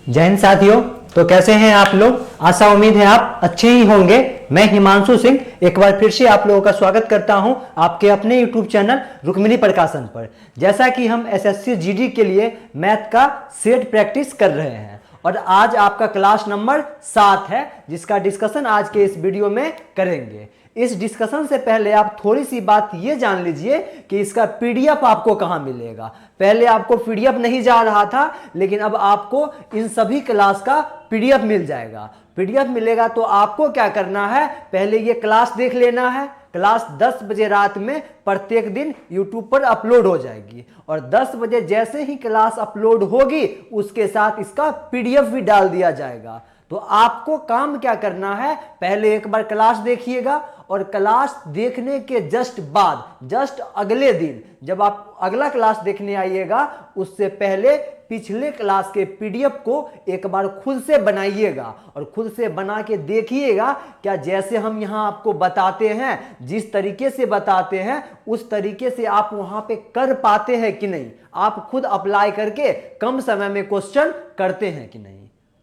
जय हिंद साथियों। तो कैसे हैं आप लोग? आशा उम्मीद है आप अच्छे ही होंगे। मैं हिमांशु सिंह एक बार फिर से आप लोगों का स्वागत करता हूं आपके अपने YouTube चैनल रुक्मिणी प्रकाशन पर। जैसा कि हम एसएससी जीडी के लिए मैथ का सेट प्रैक्टिस कर रहे हैं और आज आपका क्लास नंबर 7 है जिसका डिस्कशन आज के इस वीडियो में करेंगे। इस डिस्कशन से पहले आप थोड़ी सी बात ये जान लीजिए कि इसका पीडीएफ आपको कहाँ मिलेगा। पहले आपको पीडीएफ नहीं जा रहा था, लेकिन अब आपको इन सभी क्लास का पीडीएफ मिल जाएगा। पीडीएफ मिलेगा तो आपको क्या करना है, पहले ये क्लास देख लेना है। क्लास 10 बजे रात में प्रत्येक दिन YouTube पर अपलोड हो जाएगी और 10 बजे जैसे ही क्लास अपलोड होगी उसके साथ इसका पीडीएफ भी डाल दिया जाएगा। तो आपको काम क्या करना है, पहले एक बार क्लास देखिएगा और क्लास देखने के जस्ट अगले दिन जब आप अगला क्लास देखने आइएगा उससे पहले पिछले क्लास के पीडीएफ को एक बार खुद से बनाइएगा और खुद से बना के देखिएगा क्या जैसे हम यहाँ आपको बताते हैं, जिस तरीके से बताते हैं उस तरीके से आप वहां पे कर पाते हैं कि नहीं, आप खुद अप्लाई करके कम समय में क्वेश्चन करते हैं कि नहीं।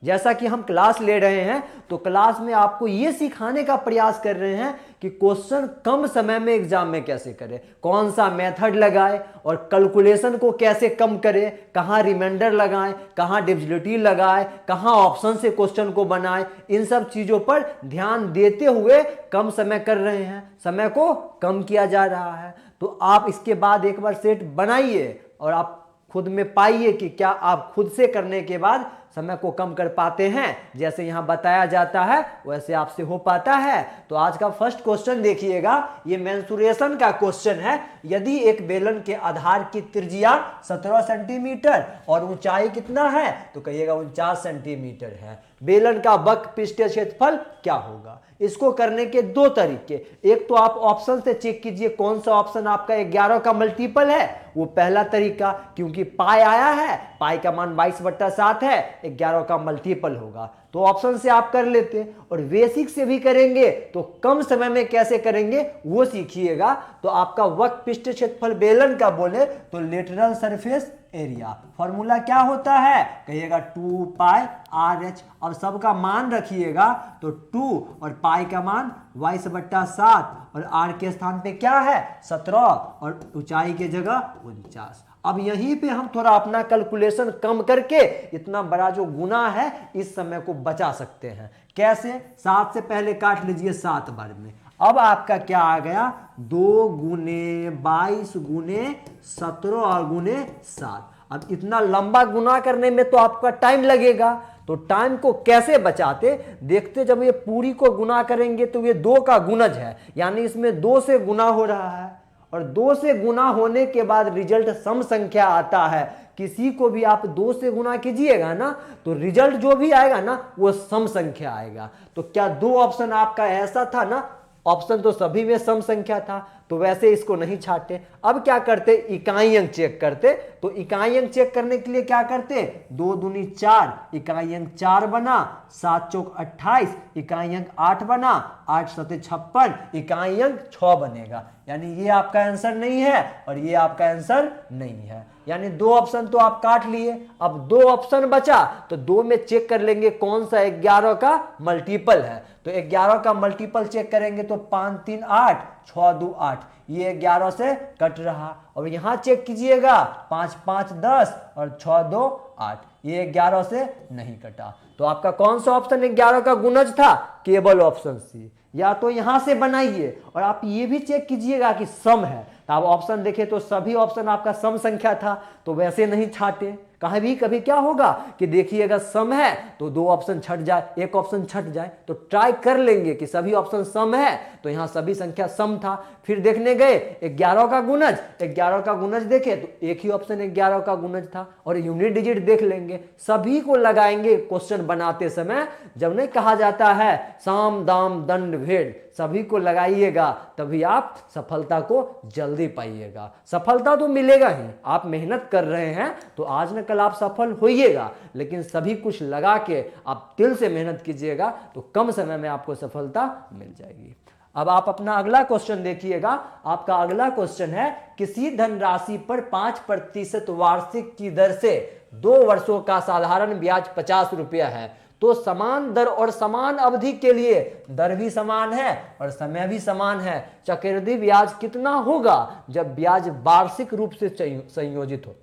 जैसा कि हम क्लास ले रहे हैं तो क्लास में आपको ये सिखाने का प्रयास कर रहे हैं कि क्वेश्चन कम समय में एग्जाम में कैसे करें, कौन सा मेथड लगाएं और कैलकुलेशन को कैसे कम करें, कहाँ रिमाइंडर लगाएं, कहाँ डिविजिबिलिटी लगाएं, कहाँ ऑप्शन से क्वेश्चन को बनाएं। इन सब चीज़ों पर ध्यान देते हुए कम समय कर रहे हैं, समय को कम किया जा रहा है। तो आप इसके बाद एक बार सेट बनाइए और आप खुद में पाइए कि क्या आप खुद से करने के बाद समय को कम कर पाते हैं, जैसे यहाँ बताया जाता है वैसे आपसे हो पाता है। तो आज का फर्स्ट क्वेश्चन देखिएगा, ये मेंसुरेशन का क्वेश्चन है। यदि एक बेलन के आधार की त्रिज्या 17 सेंटीमीटर और ऊंचाई कितना है, तो कहिएगा 49 सेंटीमीटर है। बेलन का वक्र पृष्ठीय क्षेत्रफल क्या होगा। इसको करने के दो तरीके, एक तो आप ऑप्शन से चेक कीजिए कौन सा ऑप्शन आपका 11 का मल्टीपल है, वो पहला तरीका, क्योंकि पाई आया है, पाई का मान 22/7 है, 11 का मल्टीपल होगा, तो ऑप्शन से आप कर लेते। और बेसिक से भी करेंगे तो कम समय में कैसे करेंगे वो सीखिएगा। तो आपका वक्र पृष्ठीय क्षेत्रफल बेलन का बोले तो लेटरल सरफेस एरिया, फॉर्मूला क्या होता है, कहिएगा 2 पाई RH। अब सबका मान रखिएगा तो 2 और पाई का मान 22/7 और R के स्थान पे क्या है 17 और ऊंचाई के जगह 49। अब यहीं पे हम थोड़ा अपना कैलकुलेशन कम करके इतना बड़ा जो गुना है इस समय को बचा सकते हैं। कैसे, 7 से पहले काट लीजिए 7 बार में। अब आपका क्या आ गया 2 गुने 22 गुने 17 और गुने 7। अब इतना लंबा गुना करने में तो आपका टाइम लगेगा, तो टाइम को कैसे बचाते देखते। जब ये पूरी को गुना करेंगे तो ये 2 का गुणज है, यानी इसमें 2 से गुना हो रहा है और 2 से गुना होने के बाद रिजल्ट सम संख्या आता है। किसी को भी आप 2 से गुना कीजिएगा ना तो रिजल्ट जो भी आएगा ना वो सम संख्या आएगा। तो क्या 2 ऑप्शन आपका ऐसा था ना, ऑप्शन तो सभी में सम संख्या था, तो वैसे इसको नहीं छाटे। अब क्या करते, इकाई अंक चेक करते। तो इकाई अंक चेक करने के लिए क्या करते, 2 दूनी 4, इकाई अंक 4 बना, 7 चौक 28, इकाई अंक 8 बना, 8 सते 56, इकाई अंक 6 बनेगा। यानी ये आपका आंसर नहीं है और ये आपका आंसर नहीं है, यानी 2 ऑप्शन तो आप काट लिए। अब 2 ऑप्शन बचा तो 2 में चेक कर लेंगे कौन सा 11 का मल्टीपल है। तो 11 का मल्टीपल चेक करेंगे तो 5 3 8, 6 2 8, ये 11 से कट रहा। और यहाँ चेक कीजिएगा 5 5 10 और 6 2 8, ये 11 से नहीं कटा। तो आपका कौन सा ऑप्शन 11 का गुणज था, केवल ऑप्शन सी। या तो यहां से बनाइए और आप ये भी चेक कीजिएगा कि सम है, तो आप ऑप्शन देखें तो सभी ऑप्शन आपका सम संख्या था, तो वैसे नहीं छाटे। कभी क्या होगा कि देखिएगा सम है तो 2 ऑप्शन छट जाए, 1 ऑप्शन छट जाए, तो ट्राई कर लेंगे कि सभी ऑप्शन सम है, तो यहाँ सभी संख्या सम था। फिर देखने गए 11 का गुणज, 11 का गुणज देखे तो एक ही ऑप्शन 11 का गुणज था। और यूनिट डिजिट देख लेंगे, सभी को लगाएंगे क्वेश्चन बनाते समय। जब नहीं कहा जाता है साम दाम दंड भेद, सभी को लगाइएगा तभी आप सफलता को जल्दी पाइएगा। सफलता तो मिलेगा ही, आप मेहनत कर रहे हैं तो आज न कल आप सफल होइएगा, लेकिन सभी कुछ लगा के आप दिल से मेहनत कीजिएगा तो कम समय में आपको सफलता मिल जाएगी। अब आप अपना अगला क्वेश्चन देखिएगा। आपका अगला क्वेश्चन है, किसी धनराशि पर 5% वार्षिक की दर से 2 वर्षों का साधारण ब्याज 50 रुपया है, तो समान दर और समान अवधि के लिए दर भी समान है और समय भी समान है। चक्रवृद्धि ब्याज कितना होगा जब ब्याज वार्षिक रूप से संयोजित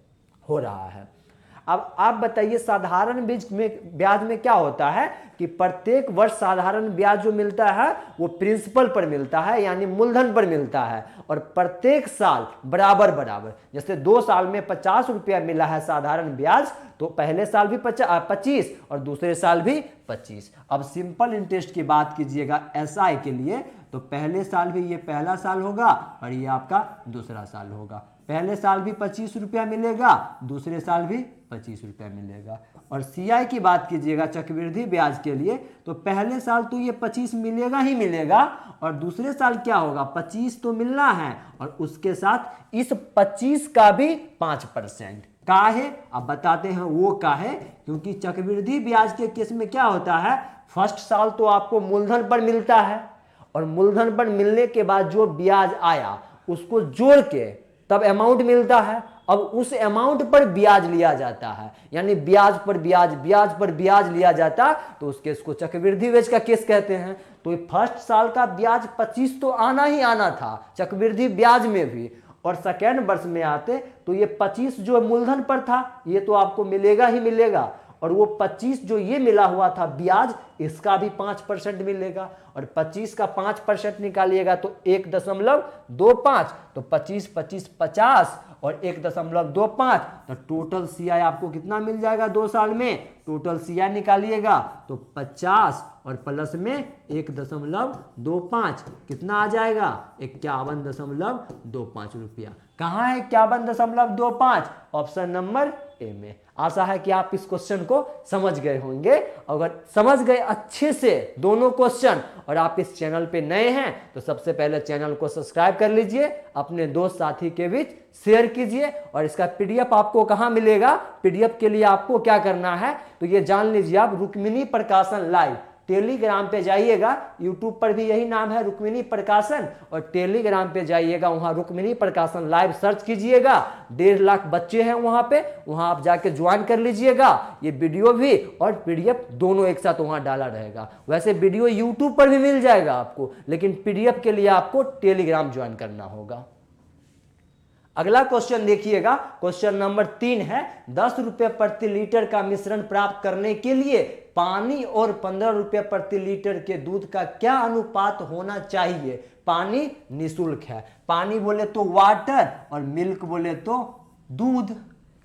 हो रहा है। अब आप बताइए साधारण ब्याज में क्या होता है कि प्रत्येक वर्ष साधारण ब्याज जो मिलता है वो प्रिंसिपल पर मिलता है, यानी मूलधन पर मिलता है, और प्रत्येक साल बराबर बराबर, जैसे 2 साल में 50 रुपया मिला है साधारण ब्याज, तो पहले साल भी 25 और दूसरे साल भी 25। अब सिंपल इंटरेस्ट की बात कीजिएगा एसआई के लिए, तो पहले साल भी ये पहला साल होगा और ये आपका दूसरा साल होगा। पहले साल भी 25 रुपया मिलेगा, दूसरे साल भी 25 रुपया मिलेगा। और सीआई की बात कीजिएगा चक्रवृद्धि ब्याज के लिए, तो पहले साल तो ये 25 मिलेगा ही मिलेगा, और दूसरे साल क्या होगा 25 तो मिलना है, और उसके साथ इस 25 का भी 5% का है। अब बताते हैं वो का है, क्योंकि चक्रवृद्धि ब्याज के केस में क्या होता है, फर्स्ट साल तो आपको मूलधन पर मिलता है, और मूलधन पर मिलने के बाद जो ब्याज आया उसको जोड़ के तब अमाउंट मिलता है। अब उस अमाउंट पर ब्याज लिया जाता है, यानी ब्याज पर ब्याज, ब्याज पर ब्याज लिया जाता, तो उस केस को चक्रवृद्धि ब्याज का केस कहते हैं। तो फर्स्ट साल का ब्याज 25 तो आना ही आना था चक्रवृद्धि ब्याज में भी, और सेकेंड वर्ष में आते तो ये 25 जो मूलधन पर था ये तो आपको मिलेगा ही मिलेगा, और वो 25 जो ये मिला हुआ था ब्याज, इसका भी 5% मिलेगा, और 25 का 5% निकालिएगा तो 1.25, तो 25 25 50 और 1.25, तो टोटल सीआई आपको कितना मिल जाएगा 2 साल में, टोटल सीआई निकालिएगा तो 50 और प्लस में 1.25 कितना आ जाएगा 51.25 रुपया। कहाँ है 51.25? ऑप्शन नंबर ए में। आशा है कि आप इस क्वेश्चन को समझ गए होंगे। अगर समझ गए अच्छे से दोनों क्वेश्चन और आप इस चैनल पे नए हैं तो सबसे पहले चैनल को सब्सक्राइब कर लीजिए, अपने दोस्त साथी के बीच शेयर कीजिए, और इसका पीडीएफ आपको कहां मिलेगा, पीडीएफ के लिए आपको क्या करना है तो ये जान लीजिए आप, रुक्मिणी प्रकाशन लाइव टेलीग्राम पे जाइएगा, यूट्यूब पर भी यही नाम है रुक्मिणी प्रकाशन, और टेलीग्राम पे जाइएगा, वहां रुक्मिणी प्रकाशन लाइव सर्च कीजिएगा, 1.5 लाख बच्चे हैं वहां पे, वहां आप जाके ज्वाइन कर लीजिएगा। ये वीडियो भी और पीडीएफ दोनों एक साथ वहां डाला रहेगा। वैसे वीडियो यूट्यूब पर भी मिल जाएगा आपको, लेकिन पीडीएफ के लिए आपको टेलीग्राम ज्वाइन करना होगा। अगला क्वेश्चन देखिएगा, क्वेश्चन नंबर 3 है, 10 रुपये प्रति लीटर का मिश्रण प्राप्त करने के लिए पानी और 15 रुपये प्रति लीटर के दूध का क्या अनुपात होना चाहिए। पानी निःशुल्क है, पानी बोले तो वाटर और मिल्क बोले तो दूध।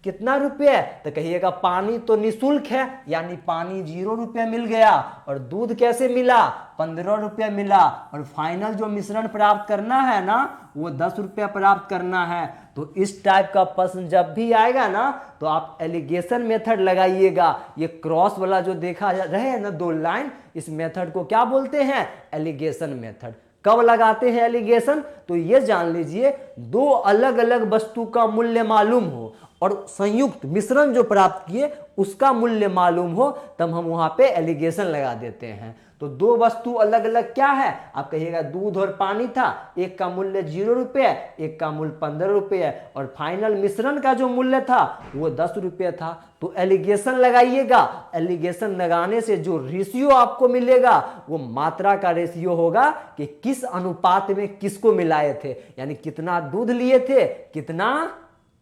कितना रुपये, तो कहिएगा पानी तो निःशुल्क है, यानी पानी 0 रुपये मिल गया, और दूध कैसे मिला 15 रुपये मिला, और फाइनल जो मिश्रण प्राप्त करना है ना वो 10 रुपये प्राप्त करना है। तो इस टाइप का प्रश्न जब भी आएगा ना तो आप एलिगेशन मेथड लगाइएगा। ये क्रॉस वाला जो देखा रहे ना 2 लाइन, इस मेथड को क्या बोलते हैं, एलिगेशन मेथड। कब लगाते हैं एलिगेशन, तो ये जान लीजिए 2 अलग अलग वस्तु का मूल्य मालूम हो और संयुक्त मिश्रण जो प्राप्त किए उसका मूल्य मालूम हो, तब हम वहां पे एलिगेशन लगा देते हैं। तो 2 वस्तु अलग अलग क्या है, आप कहिएगा दूध और पानी था, एक का मूल्य 0 रुपये, एक का मूल्य 15 रुपये, और फाइनल मिश्रण का जो मूल्य था वो 10 रुपये था। तो एलिगेशन लगाइएगा, एलिगेशन लगाने से जो रेशियो आपको मिलेगा वो मात्रा का रेशियो होगा कि किस अनुपात में किसको मिलाए थे, यानी कितना दूध लिए थे, कितना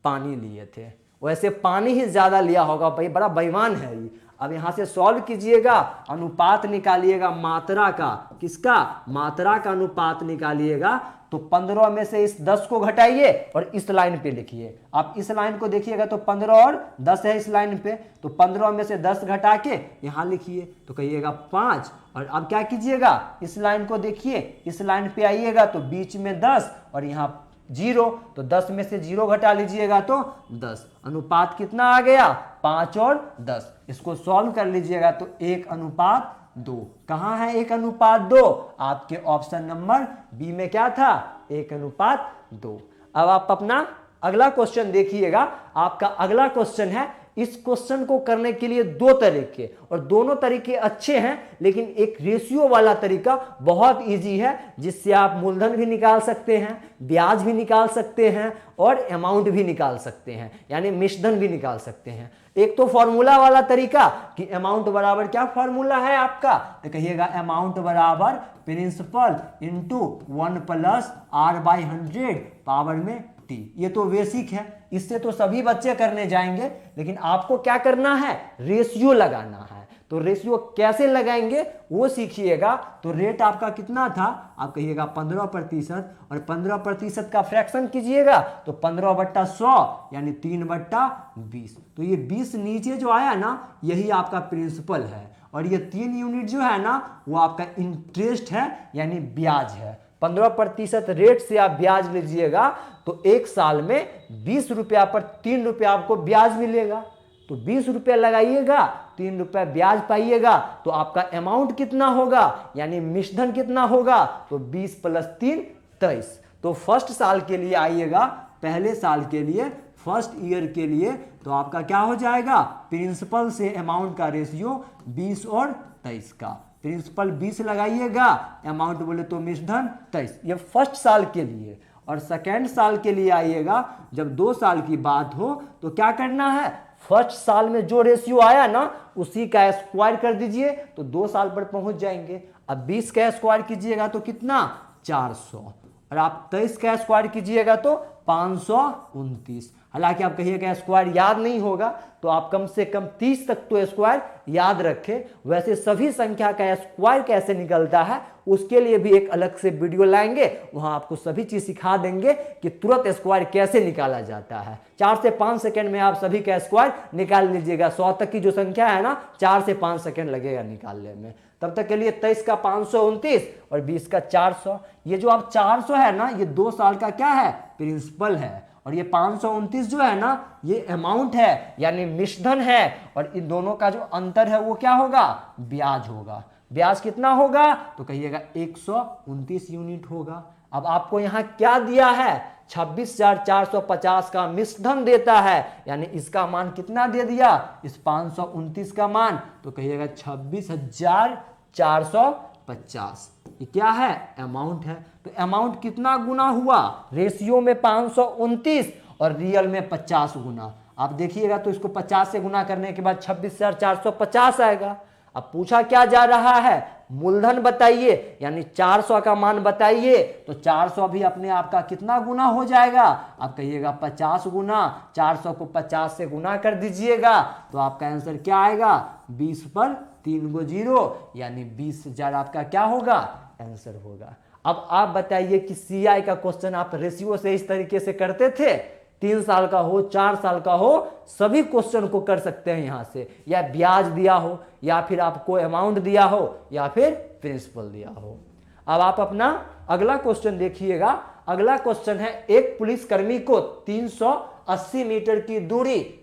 पानी लिए थे। वैसे पानी ही ज्यादा लिया होगा, भाई बड़ा बेईमान है ये। अब यहां से सॉल्व कीजिएगा, अनुपात निकालिएगा मात्रा का, किसका, मात्रा का अनुपात निकालिएगा। तो 15 में से इस 10 को घटाइए और इस लाइन पे लिखिए। आप इस लाइन को देखिएगा तो 15 और 10 है इस लाइन पे, तो 15 में से 10 घटा के यहां लिखिए, तो कहिएगा 5। और अब क्या कीजिएगा, इस लाइन को देखिए, इस लाइन पे आइएगा तो बीच में 10 और यहाँ 0, तो 10 में से 0 घटा लीजिएगा तो 10। अनुपात कितना आ गया, 5 और 10। इसको सॉल्व कर लीजिएगा तो 1:2। कहां है 1:2, आपके ऑप्शन नंबर बी में क्या था, 1:2। अब आप अपना अगला क्वेश्चन देखिएगा। आपका अगला क्वेश्चन है इस क्वेश्चन को करने के लिए दो तरीके, और दोनों तरीके अच्छे हैं, लेकिन एक रेशियो वाला तरीका बहुत इजी है, जिससे आप मूलधन भी निकाल सकते हैं, ब्याज भी निकाल सकते हैं और अमाउंट भी निकाल सकते हैं, यानी मिश्रधन भी निकाल सकते हैं। एक तो फॉर्मूला वाला तरीका कि अमाउंट बराबर, क्या फॉर्मूला है आपका, तो कहिएगा अमाउंट बराबर principal into 1 plus R/100 power में T। ये तो बेसिक है, इससे तो सभी बच्चे करने जाएंगे, लेकिन आपको क्या करना है, रेशियो लगाना है। तो रेशियो कैसे लगाएंगे वो सीखिएगा। तो रेट आपका कितना था, आप कहिएगा 15%, और 15% का फ्रैक्शन कीजिएगा तो 15/100 यानी 3/20। तो ये 20 नीचे जो आया ना, यही आपका प्रिंसिपल है, और ये 3 यूनिट जो है ना, वो आपका इंटरेस्ट है, यानी ब्याज है। 15% रेट से आप ब्याज लीजिएगा तो एक साल में 20 रुपया पर 3 रुपया आपको ब्याज मिलेगा। तो 20 रुपया लगाइएगा, 3 रुपया ब्याज पाइएगा, तो आपका अमाउंट कितना होगा, यानी मिश्रधन कितना होगा, तो 20 + 3 23। तो फर्स्ट साल के लिए आइएगा, पहले साल के लिए, फर्स्ट ईयर के लिए, तो आपका क्या हो जाएगा, प्रिंसिपल से अमाउंट का रेशियो 20 और 23 का। प्रिंसिपल 20 लगाइएगा, अमाउंट बोले तो मिश्रधन 23। ये फर्स्ट साल के लिए। और सेकेंड साल के लिए आइएगा, जब 2 साल की बात हो तो क्या करना है, फर्स्ट साल में जो रेशियो आया ना, उसी का स्क्वायर कर दीजिए तो 2 साल पर पहुंच जाएंगे। अब 20 का स्क्वायर कीजिएगा तो कितना, 400, और आप 23 का स्क्वायर कीजिएगा तो 529। हालांकि आप कहिएगा स्क्वायर याद नहीं होगा, तो आप कम से कम 30 तक तो स्क्वायर याद रखें। वैसे सभी संख्या का स्क्वायर कैसे निकलता है उसके लिए भी एक अलग से वीडियो लाएंगे, वहां आपको सभी चीज सिखा देंगे कि तुरंत स्क्वायर कैसे निकाला जाता है। 4 से 5 सेकंड में आप सभी का स्क्वायर निकाल लीजिएगा। 100 तक की जो संख्या है ना, 4 से 5 सेकंड लगेगा निकालने में। तब तक के लिए 23 का 529 और 20 का 400। ये जो आप 400 है ना, ये 2 साल का क्या है, प्रिंसिपल है, और ये 529 जो है ना, ये अमाउंट है, यानी मिश्रधन है, और इन दोनों का जो अंतर है वो क्या होगा, ब्याज होगा। ब्याज कितना होगा, तो कहिएगा 129 यूनिट होगा। अब आपको यहाँ क्या दिया है, 26,450 का मिश्रधन देता है, यानी इसका मान कितना दे दिया, इस 529 का मान, तो कहिएगा 26,450। ये क्या है, अमाउंट है। तो अमाउंट कितना गुना हुआ, रेशियो में 529 और रियल में 50 गुना। आप देखिएगा तो इसको 50 से गुना करने के बाद 26,450 आएगा। अब पूछा क्या जा रहा है, मूलधन बताइए, यानी 400 का मान बताइए। तो 400 भी अपने आप का कितना गुना हो जाएगा, आप कहिएगा 50 गुना। 400 को 50 से गुना कर दीजिएगा तो आपका आंसर क्या आएगा, 20 पर 3 गो 0, यानी 20,000 आपका क्या होगा, आंसर होगा। अब आप बताइए कि सीआई का क्वेश्चन आप रेशियो से इस तरीके से करते थे, 3 साल का हो, 4 साल का हो, सभी क्वेश्चन को कर सकते हैं यहां से, या ब्याज दिया हो, या फिर आपको अमाउंट दिया हो, या फिर प्रिंसिपल दिया हो। अब आप अपना अगला क्वेश्चन देखिएगा। अगला क्वेश्चन है, एक पुलिसकर्मी को 380 मीटर की दूरी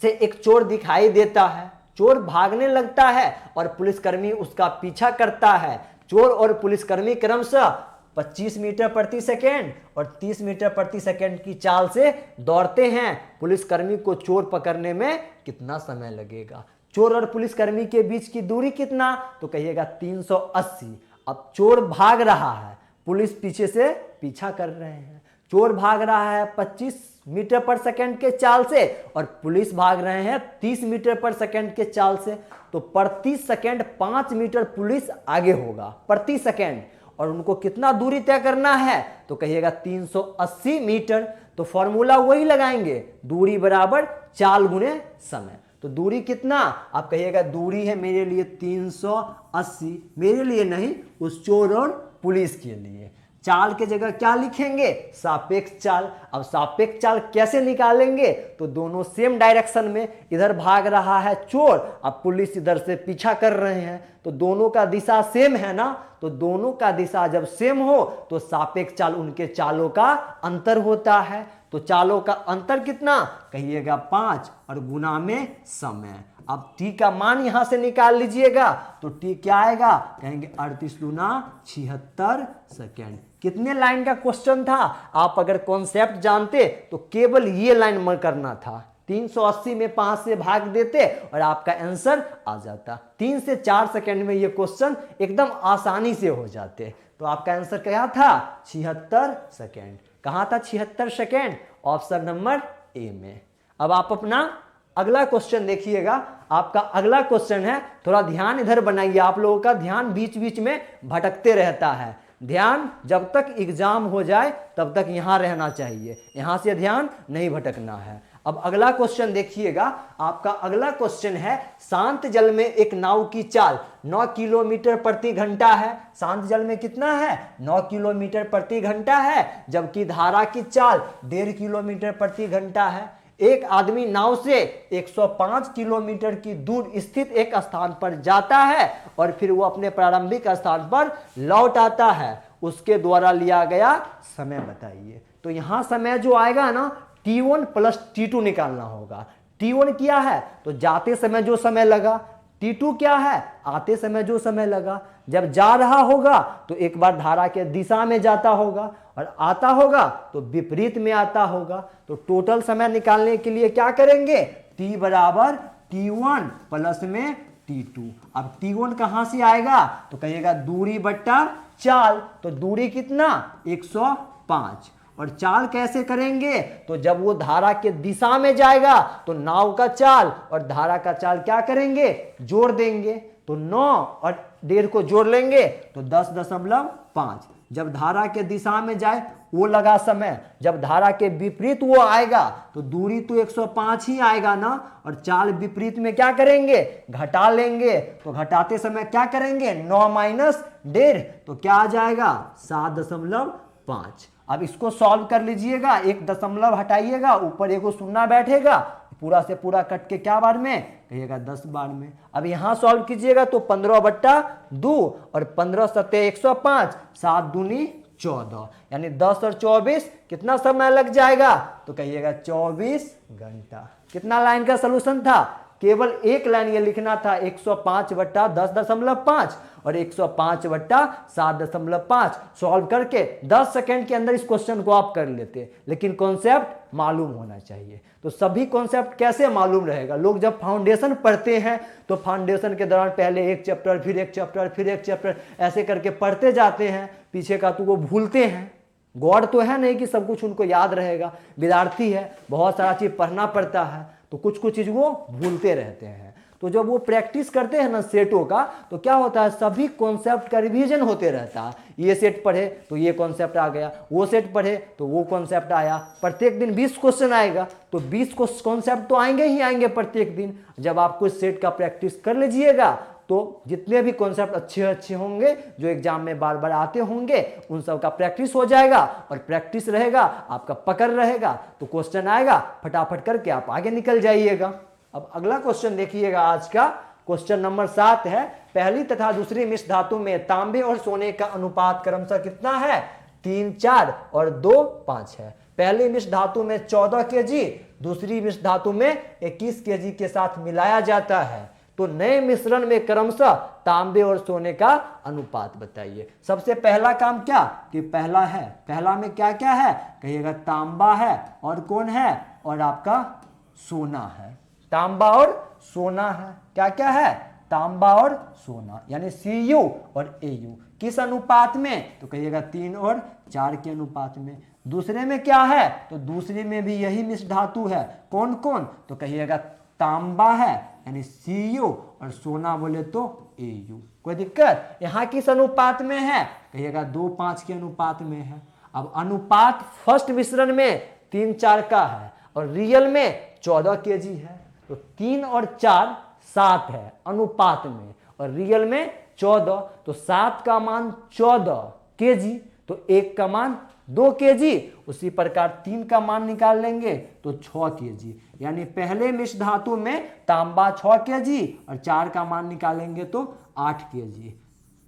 से एक चोर दिखाई देता है। चोर भागने लगता है और पुलिसकर्मी उसका पीछा करता है। चोर और पुलिसकर्मी क्रमशः 25 मीटर प्रति सेकेंड और 30 मीटर प्रति सेकेंड की चाल से दौड़ते हैं। पुलिसकर्मी को चोर पकड़ने में कितना समय लगेगा। चोर और पुलिसकर्मी के बीच की दूरी कितना, तो कहिएगा 380। अब चोर भाग रहा है, पुलिस पीछे से पीछा कर रहे हैं। चोर भाग रहा है 25 मीटर पर सेकेंड के चाल से और पुलिस भाग रहे हैं 30 मीटर पर सेकेंड के चाल से। तो प्रति सेकेंड 5 मीटर पुलिस आगे होगा प्रति सेकेंड, और उनको कितना दूरी तय करना है, तो कहिएगा 380 मीटर। तो फॉर्मूला वही लगाएंगे, दूरी बराबर चाल गुणे समय। तो दूरी कितना, आप कहिएगा दूरी है मेरे लिए 380, मेरे लिए नहीं, उस चोर और पुलिस के लिए। चाल के जगह क्या लिखेंगे, सापेक्ष चाल। अब सापेक्ष चाल कैसे निकालेंगे, तो दोनों सेम डायरेक्शन में, इधर भाग रहा है चोर, अब पुलिस इधर से पीछा कर रहे हैं, तो दोनों का दिशा सेम है ना। तो दोनों का दिशा जब सेम हो तो सापेक्ष चाल उनके चालों का अंतर होता है। तो चालों का अंतर कितना, कहिएगा 5 और गुना में समय। अब टी का मान यहां से निकाल लीजिएगा, तो टी क्या आएगा, कहेंगे 38 दूना 76 सेकेंड। कितने लाइन का क्वेश्चन था, आप अगर कॉन्सेप्ट जानते तो केवल ये लाइन में करना था, 380 में 5 से भाग देते और आपका आंसर आ जाता। 3 से 4 सेकंड में ये क्वेश्चन एकदम आसानी से हो जाते। तो आपका आंसर क्या था? 76 सेकंड। कहाँ था 76 सेकंड? ऑप्शन नंबर ए में। अब आप अपना अगला क्वेश्चन देखिएगा। आपका अगला क्वेश्चन है, थोड़ा ध्यान इधर बनाइए, आप लोगों का ध्यान बीच बीच में भटकते रहता है। ध्यान जब तक एग्जाम हो जाए तब तक यहाँ रहना चाहिए, यहाँ से ध्यान नहीं भटकना है। अब अगला क्वेश्चन देखिएगा। आपका अगला क्वेश्चन है, शांत जल में एक नाव की चाल 9 किलोमीटर प्रति घंटा है। शांत जल में कितना है? 9 किलोमीटर प्रति घंटा है, जबकि धारा की चाल 1.5 किलोमीटर प्रति घंटा है। एक आदमी नाव से 105 किलोमीटर की दूर स्थित एक स्थान पर जाता है और फिर वो अपने प्रारंभिक स्थान पर लौट आता है। उसके द्वारा लिया गया समय बताइए। तो यहां समय जो आएगा ना, T1 प्लस T2 निकालना होगा। T1 क्या है? तो जाते समय जो समय लगा। T2 क्या है? आते समय जो समय लगा। जब जा रहा होगा तो एक बार धारा के दिशा में जाता होगा और आता होगा तो विपरीत में आता होगा। तो टोटल समय निकालने के लिए क्या करेंगे? T बराबर T1 प्लस में T2। अब T1 कहां से आएगा? तो कहिएगा दूरी बट्टा चाल। तो दूरी कितना? 105। और चाल कैसे करेंगे? तो जब वो धारा के दिशा में जाएगा तो नाव का चाल और धारा का चाल क्या करेंगे? जोड़ देंगे। तो 9 और 1.5 को जोड़ लेंगे तो 10.5। जब धारा के दिशा में जाए वो लगा समय, जब धारा के विपरीत वो आएगा तो दूरी तो 105 ही आएगा ना, और चाल विपरीत में क्या करेंगे? घटा लेंगे। तो घटाते समय क्या करेंगे? 9 माइनस 1.5, तो क्या आ जाएगा? 7.5। अब इसको सॉल्व कर लीजिएगा। 1 दशमलव हटाइएगा, ऊपर एगो शून्य बैठेगा, पूरा से पूरा कट के क्या बार में? कहिएगा 10 बार में। अब यहां सॉल्व कीजिएगा तो 15/2 और 15 सत्ते 105, 7 दूनी 14, यानी 10 और 24 कितना समय लग जाएगा? तो कहिएगा 24 घंटा। कितना लाइन का सलूशन था? केवल एक लाइन ये लिखना था, 105/10.5 और 105/7.5। सॉल्व करके 10 सेकंड के अंदर इस क्वेश्चन को आप कर लेते, लेकिन कॉन्सेप्ट मालूम होना चाहिए। तो सभी कॉन्सेप्ट कैसे मालूम रहेगा? लोग जब फाउंडेशन पढ़ते हैं तो फाउंडेशन के दौरान पहले एक चैप्टर, फिर एक चैप्टर, फिर एक चैप्टर, ऐसे करके पढ़ते जाते हैं, पीछे का तो वो भूलते हैं। गॉड तो है नहीं कि सब कुछ उनको याद रहेगा, विद्यार्थी है, बहुत सारा चीज पढ़ना पड़ता है, तो कुछ कुछ चीज वो भूलते रहते हैं। तो जब वो प्रैक्टिस करते हैं ना सेटों का, तो क्या होता है? सभी कॉन्सेप्ट का रिवीजन होते रहता है। ये सेट पढ़े तो ये कॉन्सेप्ट आ गया, वो सेट पढ़े तो वो कॉन्सेप्ट आया। प्रत्येक दिन 20 क्वेश्चन आएगा, तो 20 कॉन्सेप्ट तो आएंगे ही आएंगे प्रत्येक दिन। जब आप कुछ सेट का प्रैक्टिस कर लीजिएगा तो जितने भी कॉन्सेप्ट अच्छे अच्छे होंगे जो एग्जाम में बार बार आते होंगे, उन सब का प्रैक्टिस हो जाएगा। और प्रैक्टिस रहेगा, आपका पकड़ रहेगा, तो क्वेश्चन आएगा फटाफट करके आप आगे निकल जाइएगा। अब अगला क्वेश्चन देखिएगा। आज का क्वेश्चन नंबर 7 है, पहली तथा दूसरी मिश्र धातु में तांबे और सोने का अनुपात क्रमशः कितना है? 3, 4 और 2, 5 है। पहली मिश्र धातु में 14 kg, दूसरी मिश्र धातु में 21 kg के साथ मिलाया जाता है। तो नए मिश्रण में क्रमशः तांबे और सोने का अनुपात बताइए। सबसे पहला काम क्या कि पहला है, पहला में क्या क्या है? कहिएगा तांबा है और कौन है? और आपका सोना है। तांबा और सोना है। क्या क्या है? तांबा और सोना, यानी Cu और Au। किस अनुपात में? तो कहिएगा 3 और 4 के अनुपात में। दूसरे में क्या है? तो दूसरे में भी यही मिश्र धातु है। कौन कौन? तो कहिएगा तांबा है यानी Cu, और सोना बोले तो Au। कोई दिक्कत? यहां किस अनुपात में है? कहिएगा 2:5 के अनुपात में है। अब अनुपात फर्स्ट मिश्रण में 3, 4 का है और रियल में 14 kg है। तो 3 और 4 7 है अनुपात में, और रियल में 14। तो 7 का मान 14 kg, तो 1 का मान 2 kg। उसी प्रकार 3 का मान निकाल लेंगे तो 6 kg, यानी पहले मिश्र धातु में तांबा 6 kg और 4 का मान निकालेंगे तो 8 kg।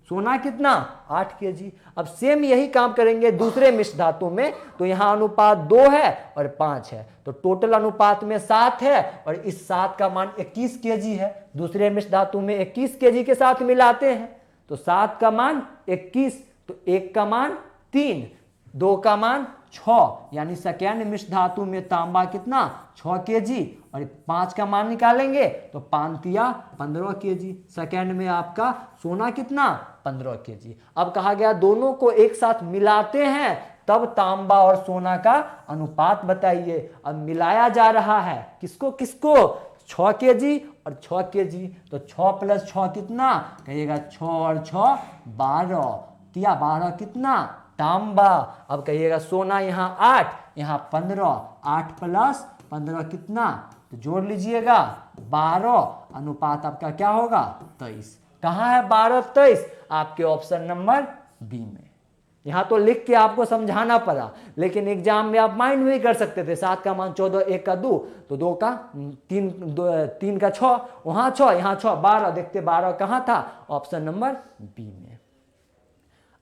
सोना कितना? 8 kg। अब सेम यही काम करेंगे दूसरे मिश्र धातु में, तो यहाँ अनुपात 2 है और 5 है, तो टोटल अनुपात में 7 है और इस 7 का मान 21 kg है। दूसरे मिश्र धातु में 21 kg के साथ मिलाते हैं, तो 7 का मान 21, तो 1 का मान 3, 2 का मान 6, यानी सेकेंड मिश्र धातु में तांबा कितना? 6 kg और 5 का मान निकालेंगे तो 5 15 kg। सेकेंड में आपका सोना कितना 15 kg। अब कहा गया दोनों को एक साथ मिलाते हैं तब तांबा और सोना का अनुपात बताइए। अब मिलाया जा रहा है किसको किसको, 6 kg और 6 kg, तो 6 + 6 कितना, कहिएगा 6 और 6 12, 12 कितना तांबा। अब कहिएगा सोना यहाँ 8 यहाँ 15, 8 + 15 कितना, तो जोड़ लीजिएगा 12, अनुपात आपका क्या होगा 23। कहाँ है 12 23, आपके ऑप्शन नंबर बी में। यहाँ तो लिख के आपको समझाना पड़ा, लेकिन एग्जाम में आप माइंड में ही कर सकते थे। 7 का मान 14, 1 का 2, तो 2 का 3 का 6, वहाँ 6 यहाँ 6 12, देखते 12 कहाँ था, ऑप्शन नंबर बी में।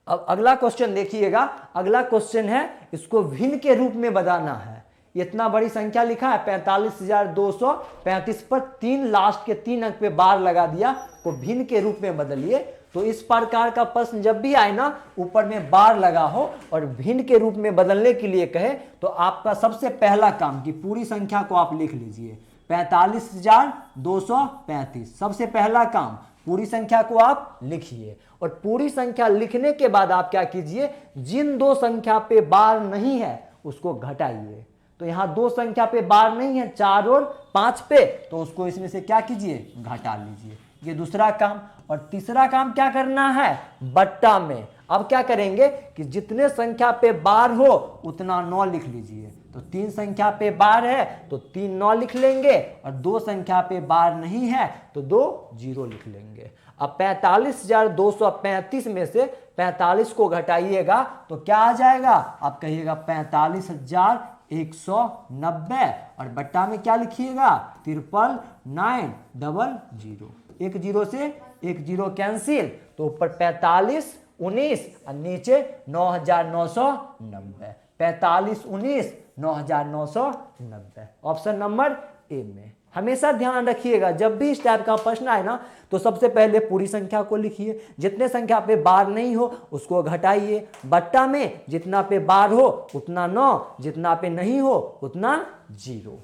अब अगला क्वेश्चन देखिएगा। अगला क्वेश्चन है इसको भिन्न के रूप में बताना है। इतना बड़ी संख्या लिखा है 45,235 पर 3 लास्ट के 3 अंक पे बार लगा दिया, को भिन्न के रूप में बदलिए। तो इस प्रकार का प्रश्न जब भी आए ना, ऊपर में बार लगा हो और भिन्न के रूप में बदलने के लिए कहे, तो आपका सबसे पहला काम कि पूरी संख्या को आप लिख लीजिए 45,235। सबसे पहला काम पूरी संख्या को आप लिखिए, और पूरी संख्या लिखने के बाद आप क्या कीजिए, जिन दो संख्या पे बार नहीं है उसको घटाइए। तो यहां दो संख्या पे बार नहीं है, 4 और 5 पे, तो उसको इसमें से क्या कीजिए, घटा लीजिए। ये दूसरा काम। और तीसरा काम क्या करना है, बट्टा में। अब क्या करेंगे कि जितने संख्या पे बार हो उतना 9 लिख लीजिए। तो 3 संख्या पे बार है तो 3 9 लिख लेंगे, और 2 संख्या पे बार नहीं है तो 2 0 लिख लेंगे। अब 45,235 में से 45 को घटाइएगा तो क्या आ जाएगा, आप कहिएगा 45,190, और बट्टा में क्या लिखिएगा 99900। एक जीरो से एक जीरो कैंसिल, तो ऊपर 45 19 और नीचे 9,990। 45 19 9,990, ऑप्शन नंबर ए में। हमेशा ध्यान रखिएगा जब भी इस टाइप का प्रश्न आए ना, तो सबसे पहले पूरी संख्या को लिखिए, जितने संख्या पे बार नहीं हो उसको घटाइए, बट्टा में जितना पे बार हो उतना 9, जितना पे नहीं हो उतना 0।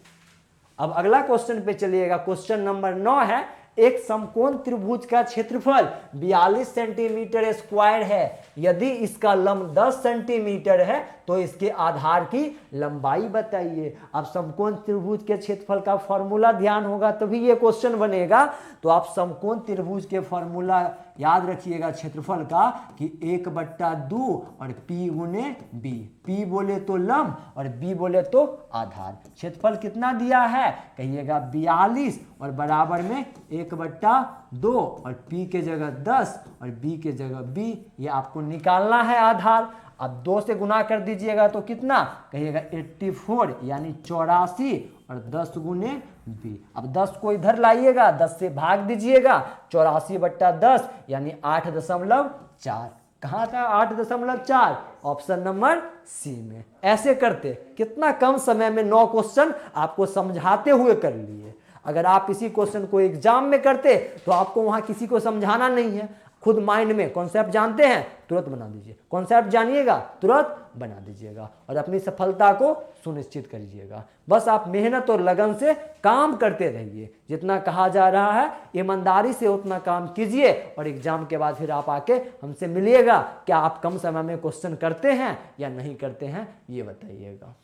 अब अगला क्वेश्चन पे चलिएगा। क्वेश्चन नंबर 9 है, एक समकोण त्रिभुज का क्षेत्रफल 42 सेंटीमीटर स्क्वायर है। यदि इसका लंब 10 सेंटीमीटर है तो इसके आधार की लंबाई बताइए। अब समकोण त्रिभुज के क्षेत्रफल का फॉर्मूला ध्यान होगा तभी ये क्वेश्चन बनेगा। तो आप समकोण त्रिभुज के फॉर्मूला याद रखिएगा क्षेत्रफल का, कि 1/2 और P गुने B। P बोले तो लंब और B बोले तो आधार। क्षेत्रफल कितना दिया है, कहिएगा 42, और बराबर में 1/2 और P के जगह 10 और B के जगह B। ये आपको निकालना है आधार। अब 2 से गुना कर दीजिएगा तो कितना, कहिएगा 84 यानी 84, और 10 गुने B। अब 10 को इधर लाइएगा, 10 से भाग दीजिएगा, 84/10 यानी 8.4। कहाँ था 8.4, ऑप्शन नंबर सी में। ऐसे करते कितना कम समय में 9 क्वेश्चन आपको समझाते हुए कर लिए। अगर आप इसी क्वेश्चन को एग्जाम में करते तो आपको वहां किसी को समझाना नहीं है, खुद माइंड में कॉन्सेप्ट जानते हैं तुरंत बना दीजिए, कॉन्सेप्ट जानिएगा तुरंत बना दीजिएगा, और अपनी सफलता को सुनिश्चित करिएगा। बस आप मेहनत और लगन से काम करते रहिए, जितना कहा जा रहा है ईमानदारी से उतना काम कीजिए, और एग्जाम के बाद फिर आप आके हमसे मिलिएगा, क्या आप कम समय में क्वेश्चन करते हैं या नहीं करते हैं ये बताइएगा।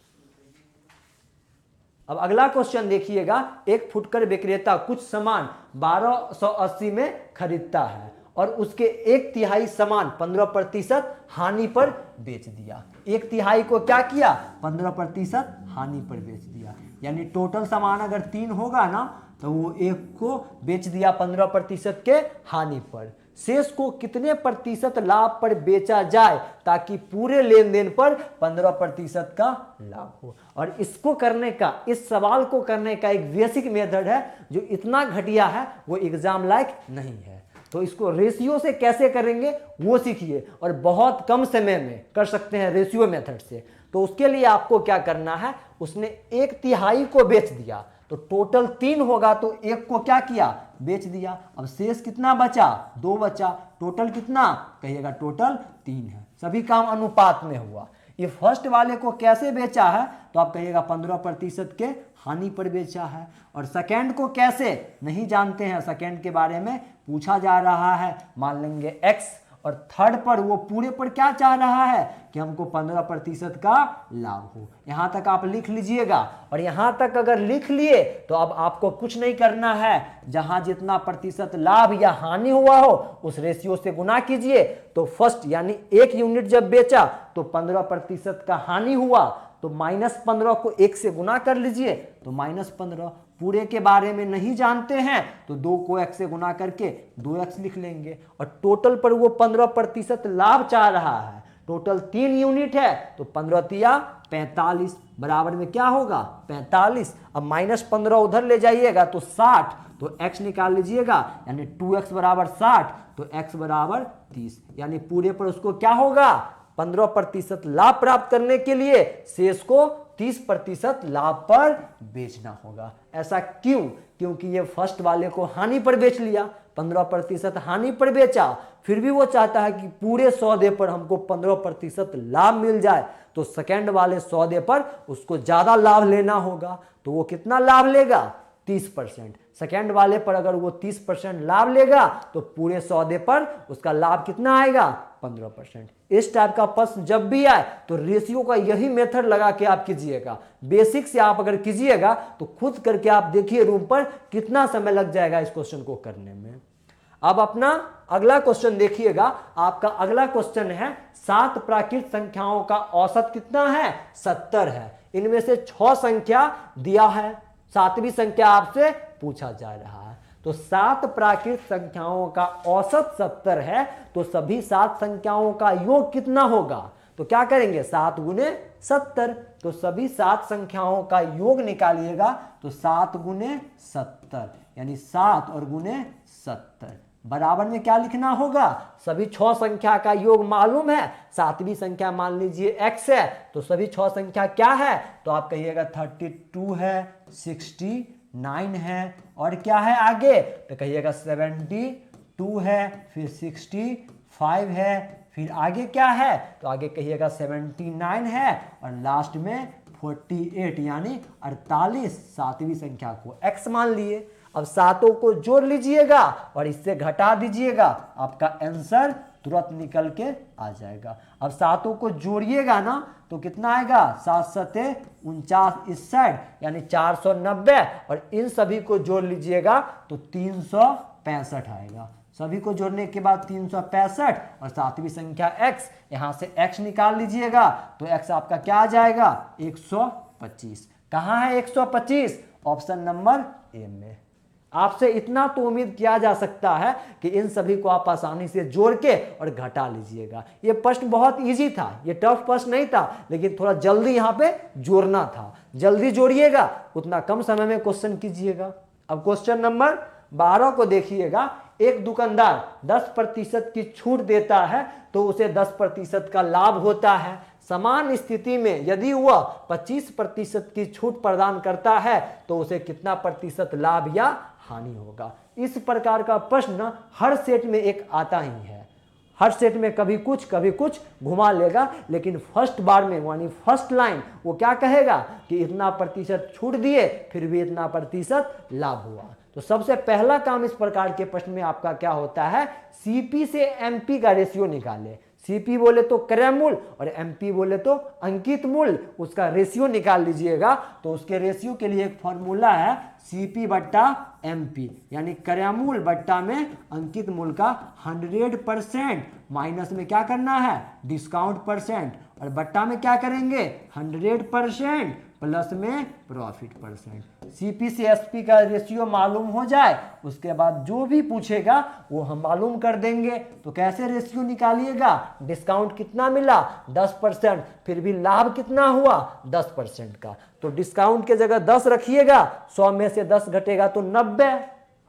अब अगला क्वेश्चन देखिएगा। एक फुटकर विक्रेता कुछ सामान 1280 में खरीदता है और उसके 1/3 सामान 15% हानि पर बेच दिया। 1/3 को क्या किया, 15% हानि पर बेच दिया। यानी टोटल सामान अगर 3 होगा ना तो वो 1 को बेच दिया 15% के हानि पर। शेष को कितने प्रतिशत लाभ पर बेचा जाए ताकि पूरे लेन देन पर 15% का लाभ हो। और इसको करने का, इस सवाल को करने का एक बेसिक मेथड है जो इतना घटिया है वो एग्जाम लायक नहीं है। तो इसको रेशियो से कैसे करेंगे वो सीखिए, और बहुत कम समय में कर सकते हैं रेशियो मेथड से। तो उसके लिए आपको क्या करना है, उसने 1/3 को बेच दिया तो टोटल 3 होगा तो 1 को क्या किया, बेच दिया। अब शेष कितना बचा, 2 बचा। टोटल कितना, कहिएगा टोटल 3 है। सभी काम अनुपात में हुआ। ये फर्स्ट वाले को कैसे बेचा है, तो आप कहिएगा 15% के हानि पर बेचा है। और सेकेंड को कैसे नहीं जानते हैं, सेकेंड के बारे में पूछा जा रहा है, मान लेंगे x। और थर्ड पर वो पूरे पर क्या चाह रहा है कि हमको 15% का लाभ हो। यहां तक आप लिख लीजिएगा। और यहां तक अगर लिख लिए तो अब आपको कुछ नहीं करना है, जहां जितना प्रतिशत लाभ या हानि हुआ हो उस रेशियो से गुना कीजिए। तो फर्स्ट यानी 1 यूनिट जब बेचा तो 15% का हानि हुआ, तो -15 को 1 से गुना कर लीजिए तो -15। पूरे के बारे में नहीं जानते हैं तो 2 को x से गुना करके 2x लिख लेंगे। और टोटल पर वो 15% लाभ चाह रहा है, टोटल 3 यूनिट है तो 15 तिया 45 बराबर में क्या होगा 45। अब -15 उधर ले जाइएगा तो 60, तो x निकाल लीजिएगा यानी 2x बराबर 60, तो x बराबर 30। यानी पूरे पर उसको क्या होगा 15% लाभ प्राप्त करने के लिए शेष को 30% लाभ पर बेचना होगा। ऐसा क्यों? क्योंकि ये फर्स्ट वाले को हानि पर बेच लिया, 15% हानि पर बेचा, फिर भी वो चाहता है कि पूरे सौदे पर हमको 15% लाभ मिल जाए, तो सेकेंड वाले सौदे पर उसको ज्यादा लाभ लेना होगा। तो वो कितना लाभ लेगा 30%। सेकेंड वाले पर अगर वो 30% लाभ लेगा तो पूरे सौदे पर उसका लाभ कितना आएगा 15%। इस टाइप का प्रश्न जब भी आए तो रेशियो का यही मेथड लगा के आप कीजिएगा। बेसिक से आप अगर कीजिएगा तो खुद करके आप देखिए रूम पर कितना समय लग जाएगा इस क्वेश्चन को करने में। अब अपना अगला क्वेश्चन देखिएगा। आपका अगला क्वेश्चन है 7 प्राकृत संख्याओं का औसत कितना है 70 है। इनमें से 6 संख्या दिया है, 7वीं संख्या आपसे पूछा जा रहा है। तो 7 प्राकृत संख्याओं का औसत 70 है, तो सभी 7 संख्याओं का योग कितना होगा? तो क्या करेंगे 7 गुने 70, तो सभी 7 संख्याओं का योग निकालिएगा तो 7 गुने 70 यानी 7 और गुने 70 बराबर में क्या लिखना होगा, सभी 6 संख्या का योग मालूम है, 7वीं संख्या मान लीजिए x है, तो सभी 6 संख्या क्या है, तो आप कहिएगा 32 है, 69 है और क्या है आगे, तो कहिएगा 72 है, फिर 65 है, फिर आगे क्या है, तो आगे कहिएगा 79 है और लास्ट में 48 यानी 48 7वीं संख्या को x मान लिए। अब सातों को जोड़ लीजिएगा और इससे घटा दीजिएगा, आपका आंसर तुरंत निकल के आ जाएगा। अब सातों को जोड़िएगा ना तो कितना आएगा 7 सते 49 इस साइड यानी 490 और इन सभी को जोड़ लीजिएगा तो 365 आएगा। सभी को जोड़ने के बाद 365 और 7वीं संख्या x, यहां से x निकाल लीजिएगा तो x आपका क्या आ जाएगा 125। कहां है 125? ऑप्शन नंबर ए में। आपसे इतना तो उम्मीद किया जा सकता है कि इन सभी को आप आसानी से जोड़ के और घटा लीजिएगा। ये प्रश्न बहुत इजी था, ये टफ प्रश्न नहीं था, लेकिन थोड़ा जल्दी यहाँ पे जोड़ना था। जल्दी जोड़िएगा उतना कम समय में क्वेश्चन कीजिएगा। अब क्वेश्चन नंबर 12 को देखिएगा। एक दुकानदार 10% की छूट देता है तो उसे 10% का लाभ होता है। समान स्थिति में यदि वह 25% की छूट प्रदान करता है तो उसे कितना प्रतिशत लाभ या हानि होगा। इस प्रकार का प्रश्न हर सेट में एक आता ही है। हर सेट में कभी कुछ घुमा लेगा, लेकिन फर्स्ट बार में यानी फर्स्ट लाइन वो क्या कहेगा कि इतना प्रतिशत छूट दिए फिर भी इतना प्रतिशत लाभ हुआ। तो सबसे पहला काम इस प्रकार के प्रश्न में आपका क्या होता है, सीपी से एमपी का रेशियो निकाले। सीपी बोले तो क्रय मूल्य और एमपी बोले तो अंकित मूल्य, उसका रेशियो निकाल लीजिएगा। तो उसके रेशियो के लिए एक फॉर्मूला है सीपी बट्टा एमपी यानी क्रय मूल्य बट्टा में अंकित मूल्य का 100% माइनस में क्या करना है डिस्काउंट परसेंट और बट्टा में क्या करेंगे 100% प्लस में प्रॉफिट परसेंट। सीपी से एसपी का रेशियो मालूम हो जाए उसके बाद जो भी पूछेगा वो हम मालूम कर देंगे। तो कैसे रेशियो निकालिएगा, डिस्काउंट कितना मिला 10%, फिर भी लाभ कितना हुआ 10% का, तो डिस्काउंट के जगह 10 रखिएगा, 100 में से 10 घटेगा तो 90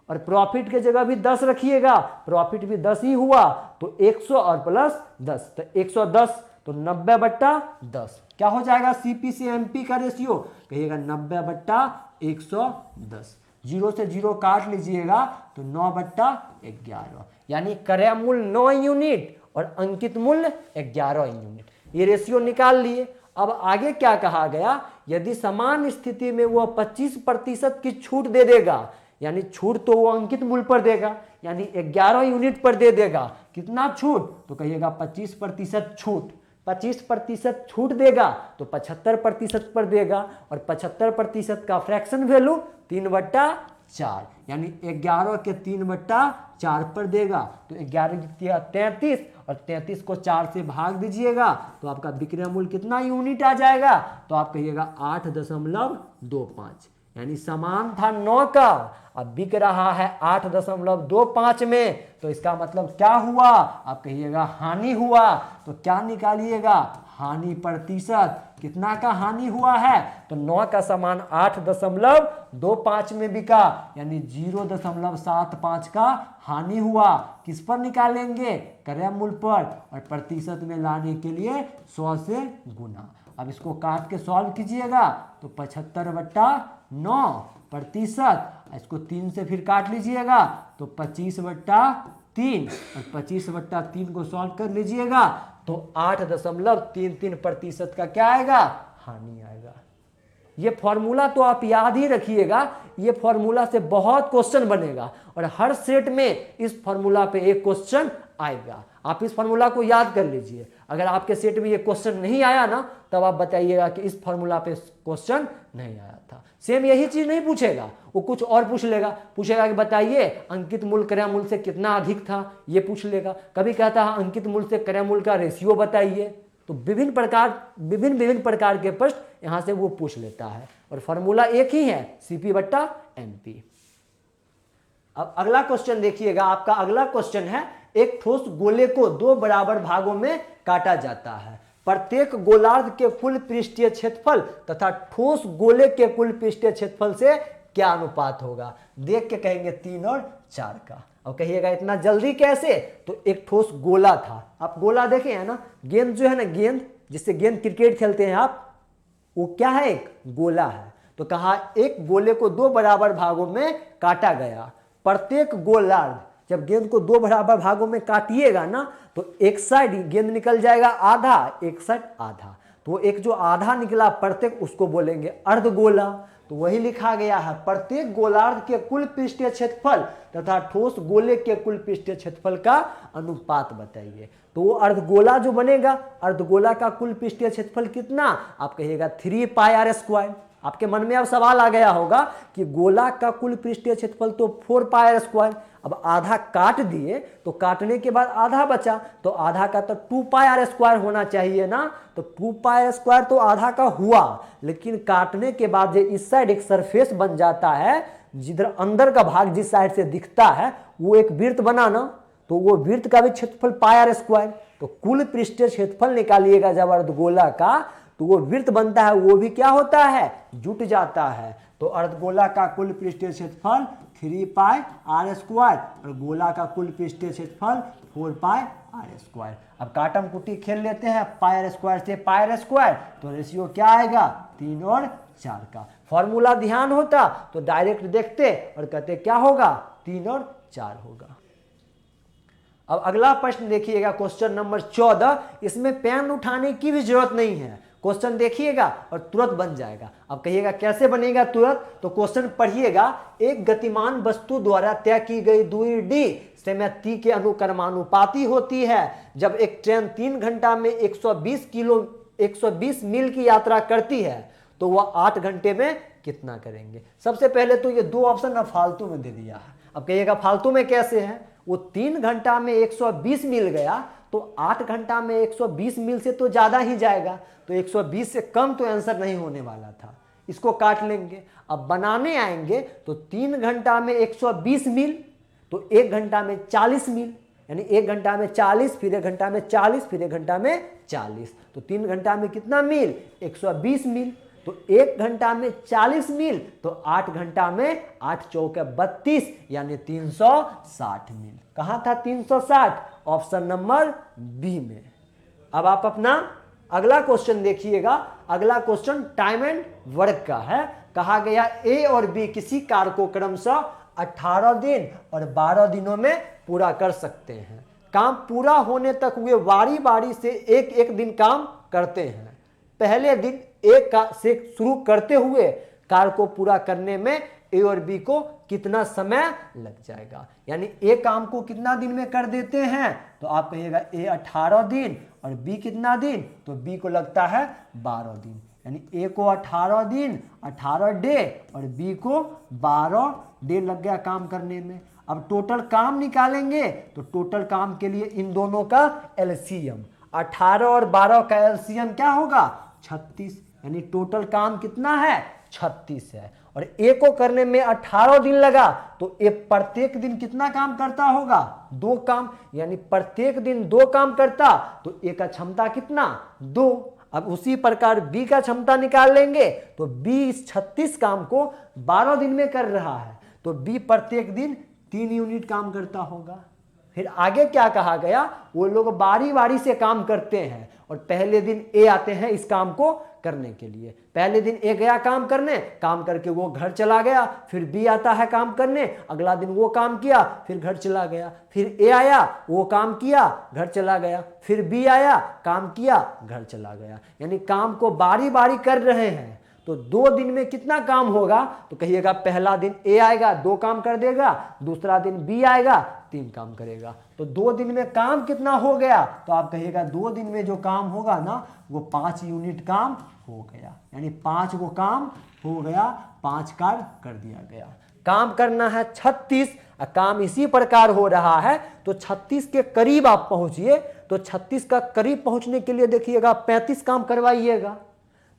और प्रॉफिट के जगह भी 10 रखिएगा, प्रॉफिट भी 10 ही हुआ तो 100 और प्लस 10 तो 110 तो 90 बट्टा 10 क्या हो जाएगा सीपी से एमपी का रेशियो, कहिएगा 90 बट्टा 110। 0 से 0 काट लीजिएगा तो 9 बट्टा 11 यानी क्रय मूल्य 9 यूनिट और अंकित मूल्य 11 यूनिट। ये रेशियो निकाल लिए। अब आगे क्या कहा गया, यदि समान स्थिति में वह 25% की छूट दे देगा, यानी छूट तो वो अंकित मूल्य पर देगा, यानी 11 यूनिट पर दे देगा। कितना छूट, तो कहिएगा 25% छूट। 25% छूट देगा तो 75% पर देगा, और 75% का फ्रैक्शन वैल्यू 3/4, यानी 11 के 3/4 पर देगा। तो 11 किया 33, और 33 को 4 से भाग दीजिएगा तो आपका विक्रय मूल्य कितना यूनिट आ जाएगा, तो आप कहिएगा 8.25, यानी समान था 9 का, अब बिक रहा है 8.25 में, तो इसका मतलब क्या हुआ, आप कहिएगा हानि हुआ। तो क्या निकालिएगा, हानि प्रतिशत, कितना का हानि हुआ है, तो 9 का सामान 8.25 में बिका, यानी 0.75 का हानि हुआ। किस पर निकालेंगे, क्रय मूल्य पर, और प्रतिशत में लाने के लिए 100 से गुना। अब इसको काट के सॉल्व कीजिएगा तो 75/9 प्रतिशत, इसको 3 से फिर काट लीजिएगा तो 25/3, और 25/3 को सॉल्व कर लीजिएगा तो 8.33% का क्या आएगा, हानि आएगा। ये फॉर्मूला तो आप याद ही रखिएगा, ये फॉर्मूला से बहुत क्वेश्चन बनेगा, और हर सेट में इस फॉर्मूला पे एक क्वेश्चन आएगा। आप इस फॉर्मूला को याद कर लीजिए। अगर आपके सेट में ये क्वेश्चन नहीं आया ना, तब आप बताइएगा कि इस फॉर्मूला पे क्वेश्चन नहीं आया था। सेम यही चीज नहीं पूछेगा, वो कुछ और पूछेगा कि बताइए अंकित मूल्य क्रय मूल्य से कितना अधिक था, ये पूछ लेगा। कभी कहता है अंकित मूल्य से क्रय मूल्य का रेशियो बताइए। तो विभिन्न प्रकार के प्रश्न यहां से वो पूछ लेता है, और फॉर्मूला एक ही है, CP/MP। अब अगला क्वेश्चन देखिएगा, आपका अगला क्वेश्चन है, एक ठोस गोले को 2 बराबर भागों में काटा जाता है। प्रत्येक गोलार्ध के कुल पृष्ठीय क्षेत्रफल तथा ठोस गोले के कुल पृष्ठीय क्षेत्रफल से क्या अनुपात होगा। देख के कहेंगे 3 और 4 का। अब कहिएगा इतना जल्दी कैसे, तो एक ठोस गोला था, आप गोला देखे हैं ना, गेंद जो है ना, गेंद जिससे गेंद क्रिकेट खेलते हैं आप, वो क्या है, एक गोला है। तो कहा एक गोले को 2 बराबर भागों में काटा गया। प्रत्येक गोलार्ध, जब गेंद को 2 बराबर भागों में काटिएगा ना, तो एक साइड गेंद निकल जाएगा आधा, एक साइड आधा, तो एक जो आधा निकला प्रत्येक, उसको बोलेंगे अर्धगोला। तो वही लिखा गया है, प्रत्येक गोलार्ध के कुल पृष्ठीय क्षेत्रफल तथा ठोस गोले के कुल पृष्ठीय क्षेत्रफल का अनुपात बताइए। तो वो अर्धगोला जो बनेगा, अर्धगोला का कुल पृष्ठीय क्षेत्रफल कितना, आप कहिएगा 3πr²। आपके मन में अब सवाल आ गया होगा कि गोला का कुल पृष्ठीय क्षेत्रफल तो 4πr²। अब आधा काट दिए तो काटने के बाद आधा बचा, तो आधा का तो 2πr² होना चाहिए ना। तो 2πr² तो आधा का हुआ, लेकिन काटने के बाद जो इस साइड एक सरफेस बन जाता है, जिधर अंदर का भाग जिस साइड से दिखता है वो एक वृत्त बना ना, तो वो वृत्त का भी क्षेत्रफल πr²। तो कुल पृष्ठीय क्षेत्रफल निकालिएगा जब अर्धगोला का, तो वो वृत्त बनता है, वो भी क्या होता है, जुट जाता है। तो अर्धगोला का कुल पृष्ठीय क्षेत्रफल 3πr², और गोला का कुल पृष्ठीय क्षेत्रफल 4πr²। अब काटम कुटी खेल लेते हैं, πr² से πr², तो रेशियो क्या आएगा, 3 और 4 का। फॉर्मूला ध्यान होता तो डायरेक्ट देखते और कहते क्या होगा, 3 और 4 होगा। अब अगला प्रश्न देखिएगा, क्वेश्चन नंबर 14। इसमें पेन उठाने की भी जरूरत नहीं है, क्वेश्चन देखिएगा और तुरंत बन जाएगा। अब कहिएगा कैसे बनेगा तुरंत, तो क्वेश्चन पढ़िएगा। एक गतिमान वस्तु द्वारा तय की गई दूरी d समय t के अनुक्रमानुपाती होती है। जब एक ट्रेन 3 घंटा में 120 मील की यात्रा करती है तो वह 8 घंटे में कितना करेंगे। सबसे पहले तो ये 2 ऑप्शन ना फालतू में दे दिया है। अब कहिएगा फालतू में कैसे है, वो 3 घंटा में 120 मील गया, तो 8 घंटा में 120 मील से तो ज़्यादा ही जाएगा, तो 120 से कम तो आंसर नहीं होने वाला था। इसको काट लेंगे। अब बनाने आएंगे तो 3 घंटा में 120 मील, तो 1 घंटा में 40 मील, यानी 1 घंटा में 40, फिर 1 घंटा में 40, फिर 1 घंटा में 40, तो 3 घंटा में कितना मील, 120 मील। तो 1 घंटा में 40 मील, तो 8 घंटा में 8 चौके 32, यानी 360 मील। कहाँ था 360, ऑप्शन नंबर बी में। अब आप अपना अगला क्वेश्चन देखिएगा। अगला क्वेश्चन टाइम एंड वर्क का है। कहा गया ए और बी किसी कार्य को क्रमशः 18 दिन और 12 दिनों में पूरा कर सकते हैं। काम पूरा होने तक वे बारी बारी से एक एक दिन काम करते हैं। पहले दिन ए का से शुरू करते हुए कार्य को पूरा करने में ए और बी को कितना समय लग जाएगा। यानी ए काम को कितना दिन में कर देते हैं, तो आप कहिएगा ए 18 दिन और बी कितना दिन, तो बी को लगता है 12 दिन। यानी ए को 18 दिन 18 डे और बी को 12 डे लग गया काम करने में। अब टोटल काम निकालेंगे तो टोटल काम के लिए इन दोनों का एलसीएम 18 और 12 का एलसीएम क्या होगा 36। यानी टोटल काम कितना है 36 है। और ए को करने में 18 दिन लगा तो ए प्रत्येक दिन कितना काम करता होगा 2 काम। यानी प्रत्येक दिन 2 काम करता तो ए का क्षमता कितना 2। अब उसी प्रकार बी का क्षमता निकाल लेंगे तो बी इस 36 काम को 12 दिन में कर रहा है तो बी प्रत्येक दिन 3 यूनिट काम करता होगा। फिर आगे क्या कहा गया, वो लोग बारी बारी से काम करते हैं और पहले दिन ए आते हैं इस काम को करने के लिए। पहले दिन ए गया काम करने, काम करके वो घर चला गया, फिर बी आता है काम करने, अगला दिन वो काम किया फिर घर चला गया, फिर ए आया वो काम किया घर चला गया, फिर बी आया काम किया घर चला गया। यानी काम को बारी बारी कर रहे हैं। तो 2 दिन में कितना काम होगा, तो कहिएगा पहला दिन ए आएगा 2 काम कर देगा, दूसरा दिन बी आएगा 3 काम करेगा। तो 2 दिन में काम कितना हो गया, तो आप कहिएगा 2 दिन में जो काम होगा ना वो 5 यूनिट काम हो गया। यानी 5 वो काम हो गया, 5 कार्य कर दिया गया। काम करना है 36 और काम इसी प्रकार हो रहा है तो 36 के करीब आप पहुंचिए। तो 36 का करीब पहुंचने के लिए देखिएगा 35 काम करवाइएगा।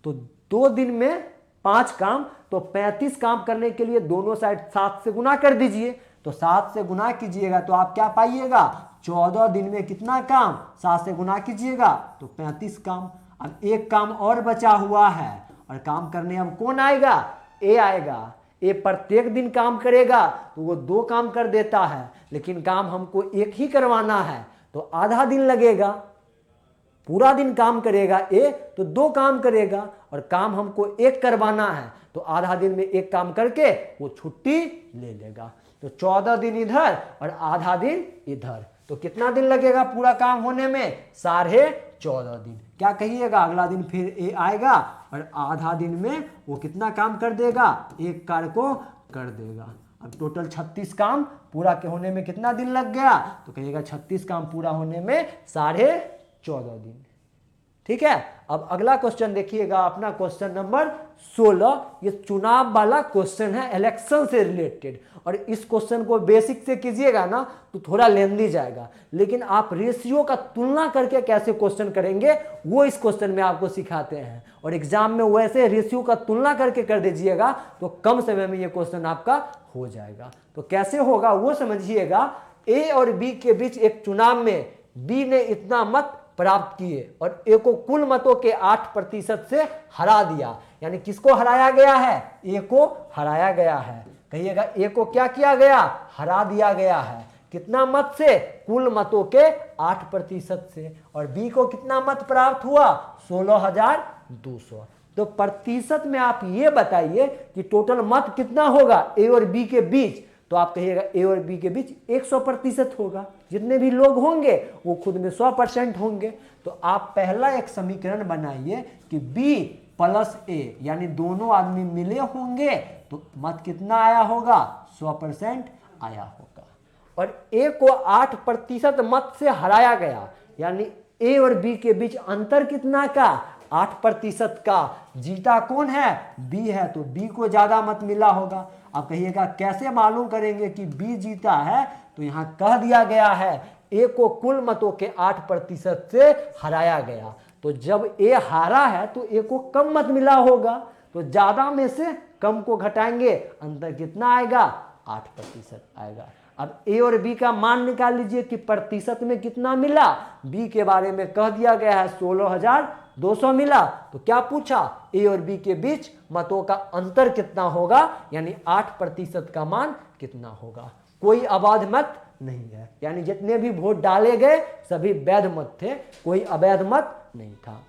तो 2 दिन में 5 काम, तो 35 काम करने के लिए दोनों साइड 7 से गुना कर दीजिए। तो 7 से गुना कीजिएगा तो आप क्या पाइएगा 14 दिन में कितना काम, 7 से गुना कीजिएगा तो 35 काम। अब एक काम और बचा हुआ है और काम करने अब कौन आएगा, ए आएगा। ए प्रत्येक दिन काम करेगा तो वो 2 काम कर देता है, लेकिन काम हमको एक ही करवाना है तो आधा दिन लगेगा। पूरा दिन काम करेगा ए तो 2 काम करेगा और काम हमको एक करवाना है तो आधा दिन में एक काम करके वो छुट्टी ले लेगा। तो 14 दिन इधर और आधा दिन इधर, तो कितना दिन लगेगा पूरा काम होने में 14.5 दिन। क्या कहिएगा, अगला दिन फिर ए आएगा और आधा दिन में वो कितना काम कर देगा, एक कार्य को कर देगा। अब टोटल 36 काम पूरा के होने में कितना दिन लग गया, तो कहिएगा 36 काम पूरा होने में 14.5 दिन। ठीक है। अब अगला क्वेश्चन देखिएगा अपना क्वेश्चन नंबर 16। ये चुनाव वाला क्वेश्चन है, इलेक्शन से रिलेटेड। और इस क्वेश्चन को बेसिक से कीजिएगा ना तो थोड़ा लेंदी जाएगा, लेकिन आप रेशियो का तुलना करके कैसे क्वेश्चन करेंगे वो इस क्वेश्चन में आपको सिखाते हैं। और एग्जाम में वैसे रेशियो का तुलना करके कर दीजिएगा तो कम समय में ये क्वेश्चन आपका हो जाएगा। तो कैसे होगा वो समझिएगा। ए और बी के बीच एक चुनाव में बी ने इतना मत प्राप्त किए और ए को कुल मतों के 8% से हरा दिया। यानी किसको हराया गया है, ए को हराया गया है। कहिएगा ए को क्या किया गया, हरा दिया गया है। कितना मत से, कुल मतों के 8% से। और बी को कितना मत प्राप्त हुआ 16,200। तो प्रतिशत में आप ये बताइए कि टोटल मत कितना होगा ए और बी के बीच, तो आप कहिएगा ए और बी के बीच 100% होगा। जितने भी लोग होंगे वो खुद में 100% होंगे। तो आप पहला एक समीकरण बनाइए कि बी प्लस ए, यानी दोनों आदमी मिले होंगे तो मत कितना आया होगा 100% आया होगा। और ए को 8% मत से हराया गया, यानी ए और बी के बीच अंतर कितना का 8% का। जीता कौन है, बी है, तो बी को ज्यादा मत मिला होगा। आप कहिएगा कैसे मालूम करेंगे कि बी जीता है, तो यहां कह दिया गया है ए को कुल मतों के 8% से हराया गया। तो जब ए हारा है तो ए को कम मत मिला होगा, तो ज्यादा में से कम को घटाएंगे, अंतर कितना आएगा 8% आएगा। अब ए और बी का मान निकाल लीजिए कि प्रतिशत में कितना मिला। बी के बारे में कह दिया गया है 16,200 मिला, तो क्या पूछा ए और बी के बीच मतों का अंतर कितना होगा, यानी 8% का मान कितना होगा। कोई अवैध मत नहीं है, यानी जितने भी वोट डाले गए सभी वैध मत थे, कोई अवैध मत नहीं था।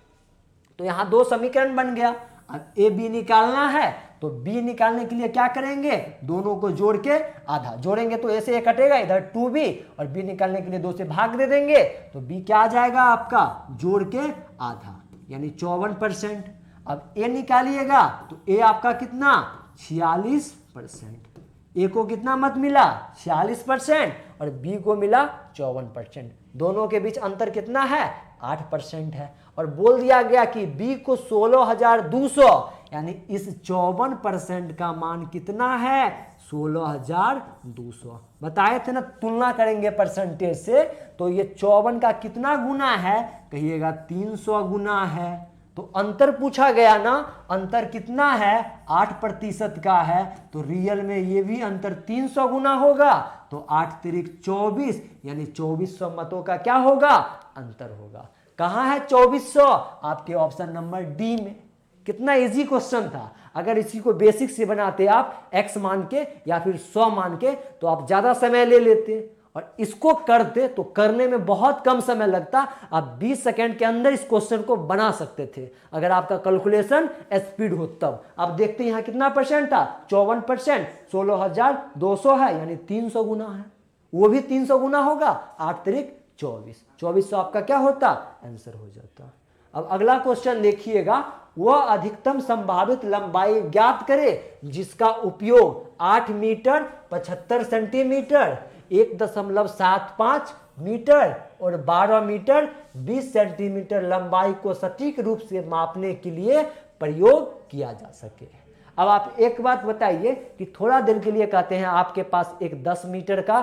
तो यहां 2 समीकरण बन गया। अब ए बी निकालना है तो बी निकालने के लिए क्या करेंगे, दोनों को जोड़ के आधा जोड़ेंगे तो ऐसे कटेगा, इधर 2b, और बी निकालने के लिए 2 से भाग दे देंगे तो बी क्या आ जाएगा आपका जोड़ के आधा, यानी 54%। अब ए निकालिएगा तो ए आपका कितना 46%। ए को कितना मत मिला 46% और बी को मिला 54%। दोनों के बीच अंतर कितना है 8% है। और बोल दिया गया कि बी को 16,200 यानी इस 54% का मान कितना है 16,200। बताए थे ना तुलना करेंगे परसेंटेज से, तो ये 54 का कितना गुना है कहिएगा 300 गुना है। तो अंतर पूछा गया ना, अंतर कितना है 8% का है, तो रियल में ये भी अंतर 300 गुना होगा। तो 8 तिरिक 24 यानी 2400 मतों का क्या होगा अंतर होगा। कहाँ है 2400 आपके ऑप्शन नंबर डी में। कितना इजी क्वेश्चन था। अगर इसी को बेसिक से बनाते आप x मान के या फिर 100 मान के तो आप ज़्यादा समय ले लेते, और इसको करते तो करने में बहुत कम समय लगता। आप 20 सेकंड के अंदर इस क्वेश्चन को बना सकते थे अगर आपका कैलकुलेशन स्पीड हो तब। आप देखते हैं यहाँ कितना परसेंट था 54%, 16,200 है यानी 300 गुना है, वो भी 300 गुना होगा। 8 तिरिक 24, 2400 आपका क्या होता आंसर हो जाता। अब अगला क्वेश्चन देखिएगा, वह अधिकतम संभावित लंबाई ज्ञात करे जिसका उपयोग 8 मीटर 75 सेंटीमीटर, 1.75 मीटर और 12 मीटर 20 सेंटीमीटर लंबाई को सटीक रूप से मापने के लिए प्रयोग किया जा सके। अब आप एक बात बताइए कि थोड़ा देर के लिए कहते हैं आपके पास एक 10 मीटर का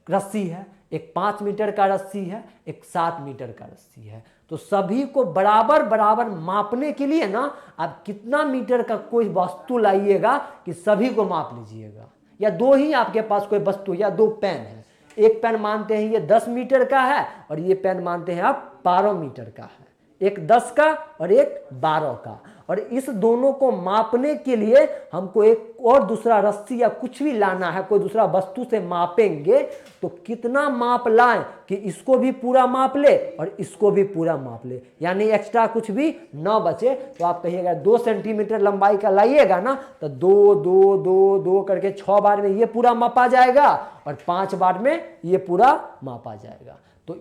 रस्सी है, एक 5 मीटर का रस्सी है, एक 7 मीटर का रस्सी है, तो सभी को बराबर बराबर मापने के लिए ना आप कितना मीटर का कोई वस्तु लाइएगा कि सभी को माप लीजिएगा। या दो ही आपके पास कोई वस्तु या दो पेन है, एक पेन मानते हैं ये 10 मीटर का है और ये पेन मानते हैं आप 12 मीटर का है, एक 10 का और एक 12 का। और इस दोनों को मापने के लिए हमको एक और दूसरा रस्सी या कुछ भी लाना है, कोई दूसरा वस्तु से मापेंगे तो कितना माप लाएं कि इसको भी पूरा माप ले और इसको भी पूरा माप ले, यानी एक्स्ट्रा कुछ भी न बचे। तो आप कहिएगा 2 सेंटीमीटर लंबाई का लाइएगा ना तो 2 2 2 2 करके 6 बार में ये पूरा मापा जाएगा और 5 बार में ये पूरा मापा जाएगा। तो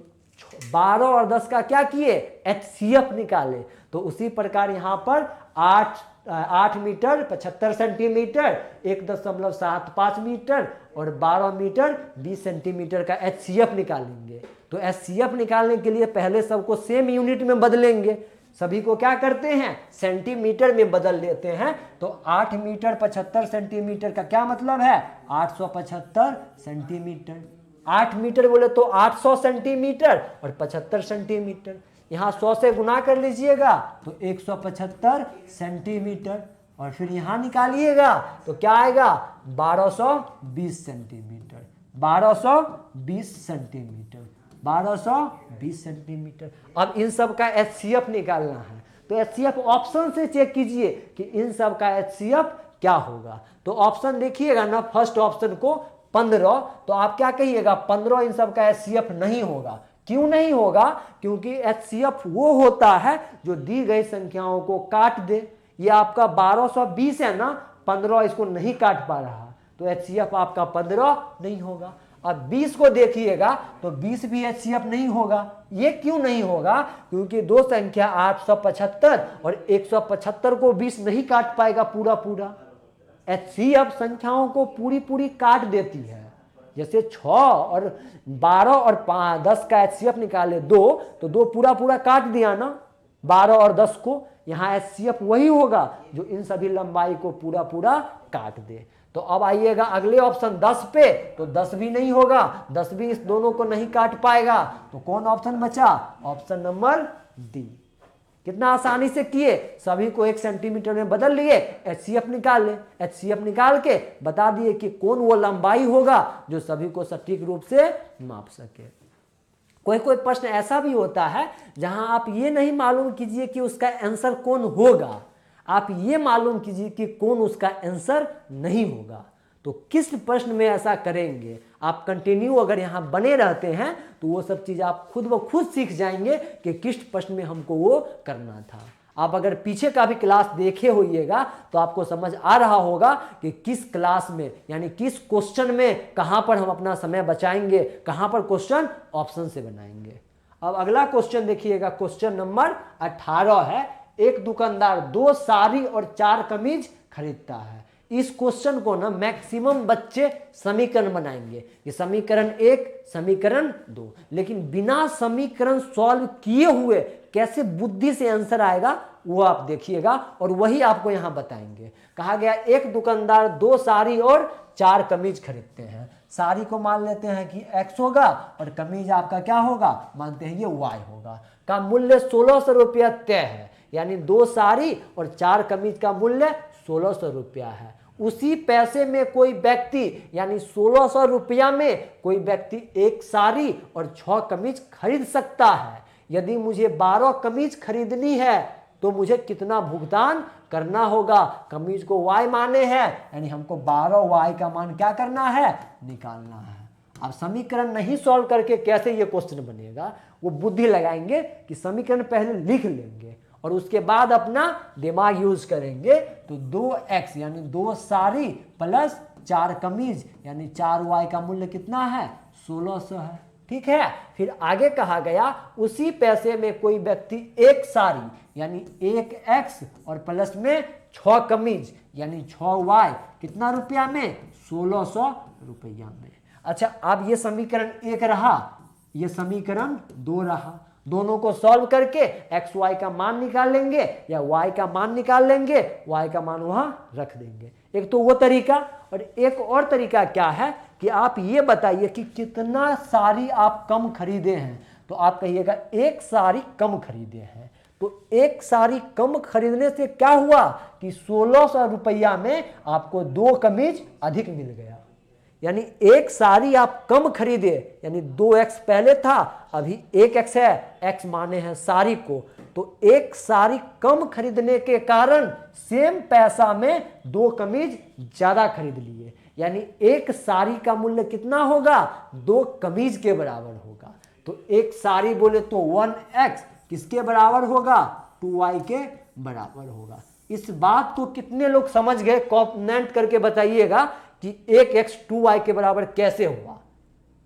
12 और 10 का क्या किए HCF निकाले। तो उसी प्रकार यहाँ पर 8 मीटर 75 सेंटीमीटर, 1.75 मीटर और 12 मीटर 20 सेंटीमीटर का HCF निकालेंगे। तो HCF निकालने के लिए पहले सबको सेम यूनिट में बदलेंगे। सभी को क्या करते हैं सेंटीमीटर में बदल लेते हैं। तो 8 मीटर 75 सेंटीमीटर का क्या मतलब है 875 सेंटीमीटर। 8 मीटर बोले तो 800 सेंटीमीटर और 75 सेंटीमीटर, यहाँ 100 से गुना कर लीजिएगा तो 175 सेंटीमीटर और फिर यहाँ निकालिएगा तो क्या आएगा 1220 सेंटीमीटर, 1220 सेंटीमीटर, 1220 सेंटीमीटर। अब इन सब का HCF निकालना है तो HCF ऑप्शन से चेक कीजिए कि इन सब का HCF क्या होगा। तो ऑप्शन देखिएगा ना, फर्स्ट ऑप्शन को 15, तो आप क्या कहिएगा 15 इन सब का HCF नहीं होगा। क्यों नहीं होगा? क्योंकि HCF वो होता है जो दी गई संख्याओं को काट दे। ये आपका 1220 है ना, 15 इसको नहीं काट पा रहा तो HCF आपका 15 नहीं होगा। अब 20 को देखिएगा तो 20 भी HCF नहीं होगा। ये क्यों नहीं होगा? क्योंकि दो संख्या 875 और 175 को 20 नहीं काट पाएगा पूरा पूरा। HCF संख्याओं को पूरी पूरी काट देती है। जैसे 6 और 12 और 10 का HCF निकाले 2 तो 2 पूरा पूरा काट दिया ना 12 और 10 को। यहाँ HCF वही होगा जो इन सभी लंबाई को पूरा पूरा काट दे। तो अब आइएगा अगले ऑप्शन 10 पे, तो 10 भी नहीं होगा, 10 भी इस दोनों को नहीं काट पाएगा। तो कौन ऑप्शन बचा? Option number D. कितना आसानी से किए, सभी को 1 सेंटीमीटर में बदल लिए, HCF निकाल ले, HCF निकाल के बता दिए कि कौन वो लंबाई होगा जो सभी को सटीक रूप से माप सके। कोई कोई प्रश्न ऐसा भी होता है जहां आप ये नहीं मालूम कीजिए कि उसका आंसर कौन होगा, आप ये मालूम कीजिए कि कौन उसका आंसर नहीं होगा। तो किस प्रश्न में ऐसा करेंगे? आप कंटिन्यू अगर यहाँ बने रहते हैं तो वो सब चीज़ आप खुद ब खुद सीख जाएंगे कि किस प्रश्न में हमको वो करना था। आप अगर पीछे का भी क्लास देखे होइएगा तो आपको समझ आ रहा होगा कि किस क्लास में यानी किस क्वेश्चन में कहाँ पर हम अपना समय बचाएंगे, कहाँ पर क्वेश्चन ऑप्शन से बनाएंगे। अब अगला क्वेश्चन देखिएगा, क्वेश्चन नंबर 18 है। एक दुकानदार 2 साड़ी और 4 कमीज खरीदता है। इस क्वेश्चन को ना मैक्सिमम बच्चे समीकरण बनाएंगे, ये समीकरण 1, समीकरण 2, लेकिन बिना समीकरण सॉल्व किए हुए कैसे बुद्धि से आंसर आएगा वो आप देखिएगा और वही आपको यहां बताएंगे। कहा गया एक दुकानदार 2 साड़ी और 4 कमीज खरीदते हैं। साड़ी को मान लेते हैं कि x होगा और कमीज आपका क्या होगा, मानते हैं ये y होगा। का मूल्य 1600 रुपया तय है, यानी 2 साड़ी और 4 कमीज का मूल्य 1600 रुपया है। उसी पैसे में कोई व्यक्ति, यानी 1600 रुपया में कोई व्यक्ति 1 साड़ी और 6 कमीज खरीद सकता है। यदि मुझे 12 कमीज खरीदनी है तो मुझे कितना भुगतान करना होगा। कमीज को y माने हैं, यानी हमको 12 y का मान क्या करना है, निकालना है। अब समीकरण नहीं सॉल्व करके कैसे ये क्वेश्चन बनेगा, वो बुद्धि लगाएंगे कि समीकरण पहले लिख लेंगे और उसके बाद अपना दिमाग यूज करेंगे। तो 2x यानी 2 साड़ी प्लस 4 कमीज यानी 4y का मूल्य कितना है, 1600 है। ठीक है, फिर आगे कहा गया उसी पैसे में कोई व्यक्ति 1 साड़ी यानी 1x और प्लस में 6 कमीज यानी 6y कितना रुपया में, 1600 रुपया में। अच्छा, अब ये समीकरण 1 रहा, ये समीकरण 2 रहा। दोनों को सॉल्व करके एक्स वाई का मान निकाल लेंगे या वाई का मान निकाल लेंगे, वाई का मान वहां रख देंगे। एक तो वो तरीका, और एक और तरीका क्या है कि आप ये बताइए कि कितना साड़ी आप कम खरीदे हैं। तो आप कहिएगा 1 साड़ी कम खरीदे हैं। तो 1 साड़ी कम खरीदने से क्या हुआ कि 1600 रुपया में आपको 2 कमीज अधिक मिल गया। यानी 1 साड़ी आप कम खरीदे, यानी 2x पहले था, अभी 1x है, x माने हैं साड़ी को। तो 1 साड़ी कम खरीदने के कारण सेम पैसा में 2 कमीज ज्यादा खरीद लिए, यानी 1 साड़ी का मूल्य कितना होगा, 2 कमीज के बराबर होगा। तो 1 साड़ी बोले तो 1x किसके बराबर होगा, 2y के बराबर होगा। इस बात को कितने लोग समझ गए, कमेंट करके बताइएगा कि 1x 2y के बराबर कैसे हुआ।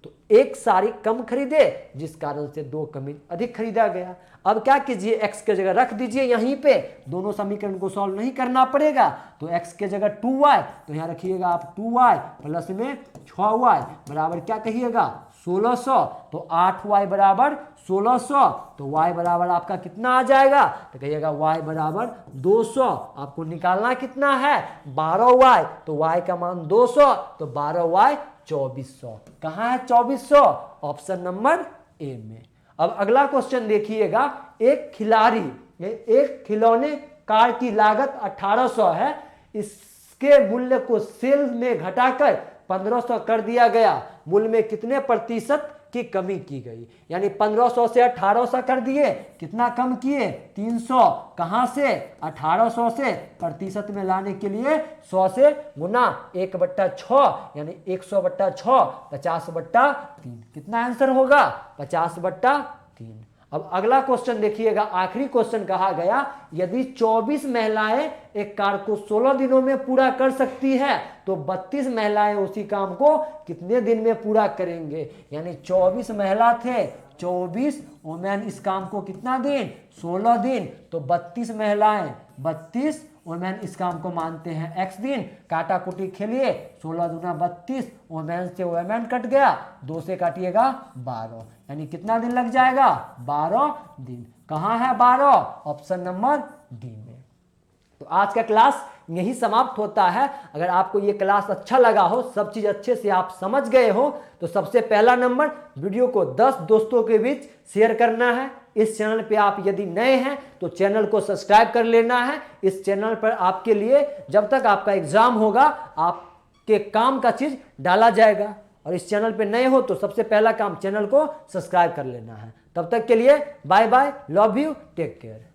तो 1 साड़ी कम खरीदे जिस कारण से 2 कमीज अधिक खरीदा गया। अब क्या कीजिए, x के जगह रख दीजिए यहीं पे, दोनों समीकरण को सॉल्व नहीं करना पड़ेगा। तो x के जगह 2y, तो यहां रखिएगा आप 2y प्लस में 6y बराबर क्या कहिएगा, 1600। तो 8y बराबर 1600, तो y बराबर आपका कितना आ जाएगा, तो कहिएगा y बराबर 200। आपको निकालना कितना है, 12y, तो y का मान 200, तो 12y 2400। कहाँ है 2400, ऑप्शन नंबर ए में। अब अगला क्वेश्चन देखिएगा, एक खिलाड़ी, एक खिलौने कार की लागत 1800 है, इसके मूल्य को सेल में घटाकर 1500 कर दिया गया। मूल्य में कितने प्रतिशत की कमी की गई, यानी 1500 से 1800 कर दिए, कितना कम किए, 300। कहां से, 1800 से, प्रतिशत में लाने के लिए 100 से गुना 1/6 यानी 100/6, 50/3। कितना आंसर होगा, 50/3। अब अगला क्वेश्चन देखिएगा, आखिरी क्वेश्चन कहा गया यदि 24 महिलाएं एक कार को 16 दिनों में पूरा कर सकती है तो 32 महिलाएं उसी काम को कितने दिन में पूरा करेंगे। यानी 24 महिला थे, 24 वुमेन इस काम को कितना दिन, 16 दिन। तो 32 महिलाएं, 32 वुमेन इस काम को मानते हैं x दिन। काटा कुटी खेलिए, 16 दूना 32, वुमेन से वुमेन कट गया, 2 से काटिएगा 12, यानी कितना दिन लग जाएगा, 12 दिन। कहाँ है 12, ऑप्शन नंबर डी में। तो आज का क्लास यही समाप्त होता है। अगर आपको ये क्लास अच्छा लगा हो, सब चीज़ अच्छे से आप समझ गए हो, तो सबसे पहला नंबर, वीडियो को 10 दोस्तों के बीच शेयर करना है। इस चैनल पे आप यदि नए हैं तो चैनल को सब्सक्राइब कर लेना है। इस चैनल पर आपके लिए जब तक आपका एग्जाम होगा आपके काम का चीज़ डाला जाएगा। और इस चैनल पे नए हो तो सबसे पहला काम चैनल को सब्सक्राइब कर लेना है। तब तक के लिए bye bye, love you, take care.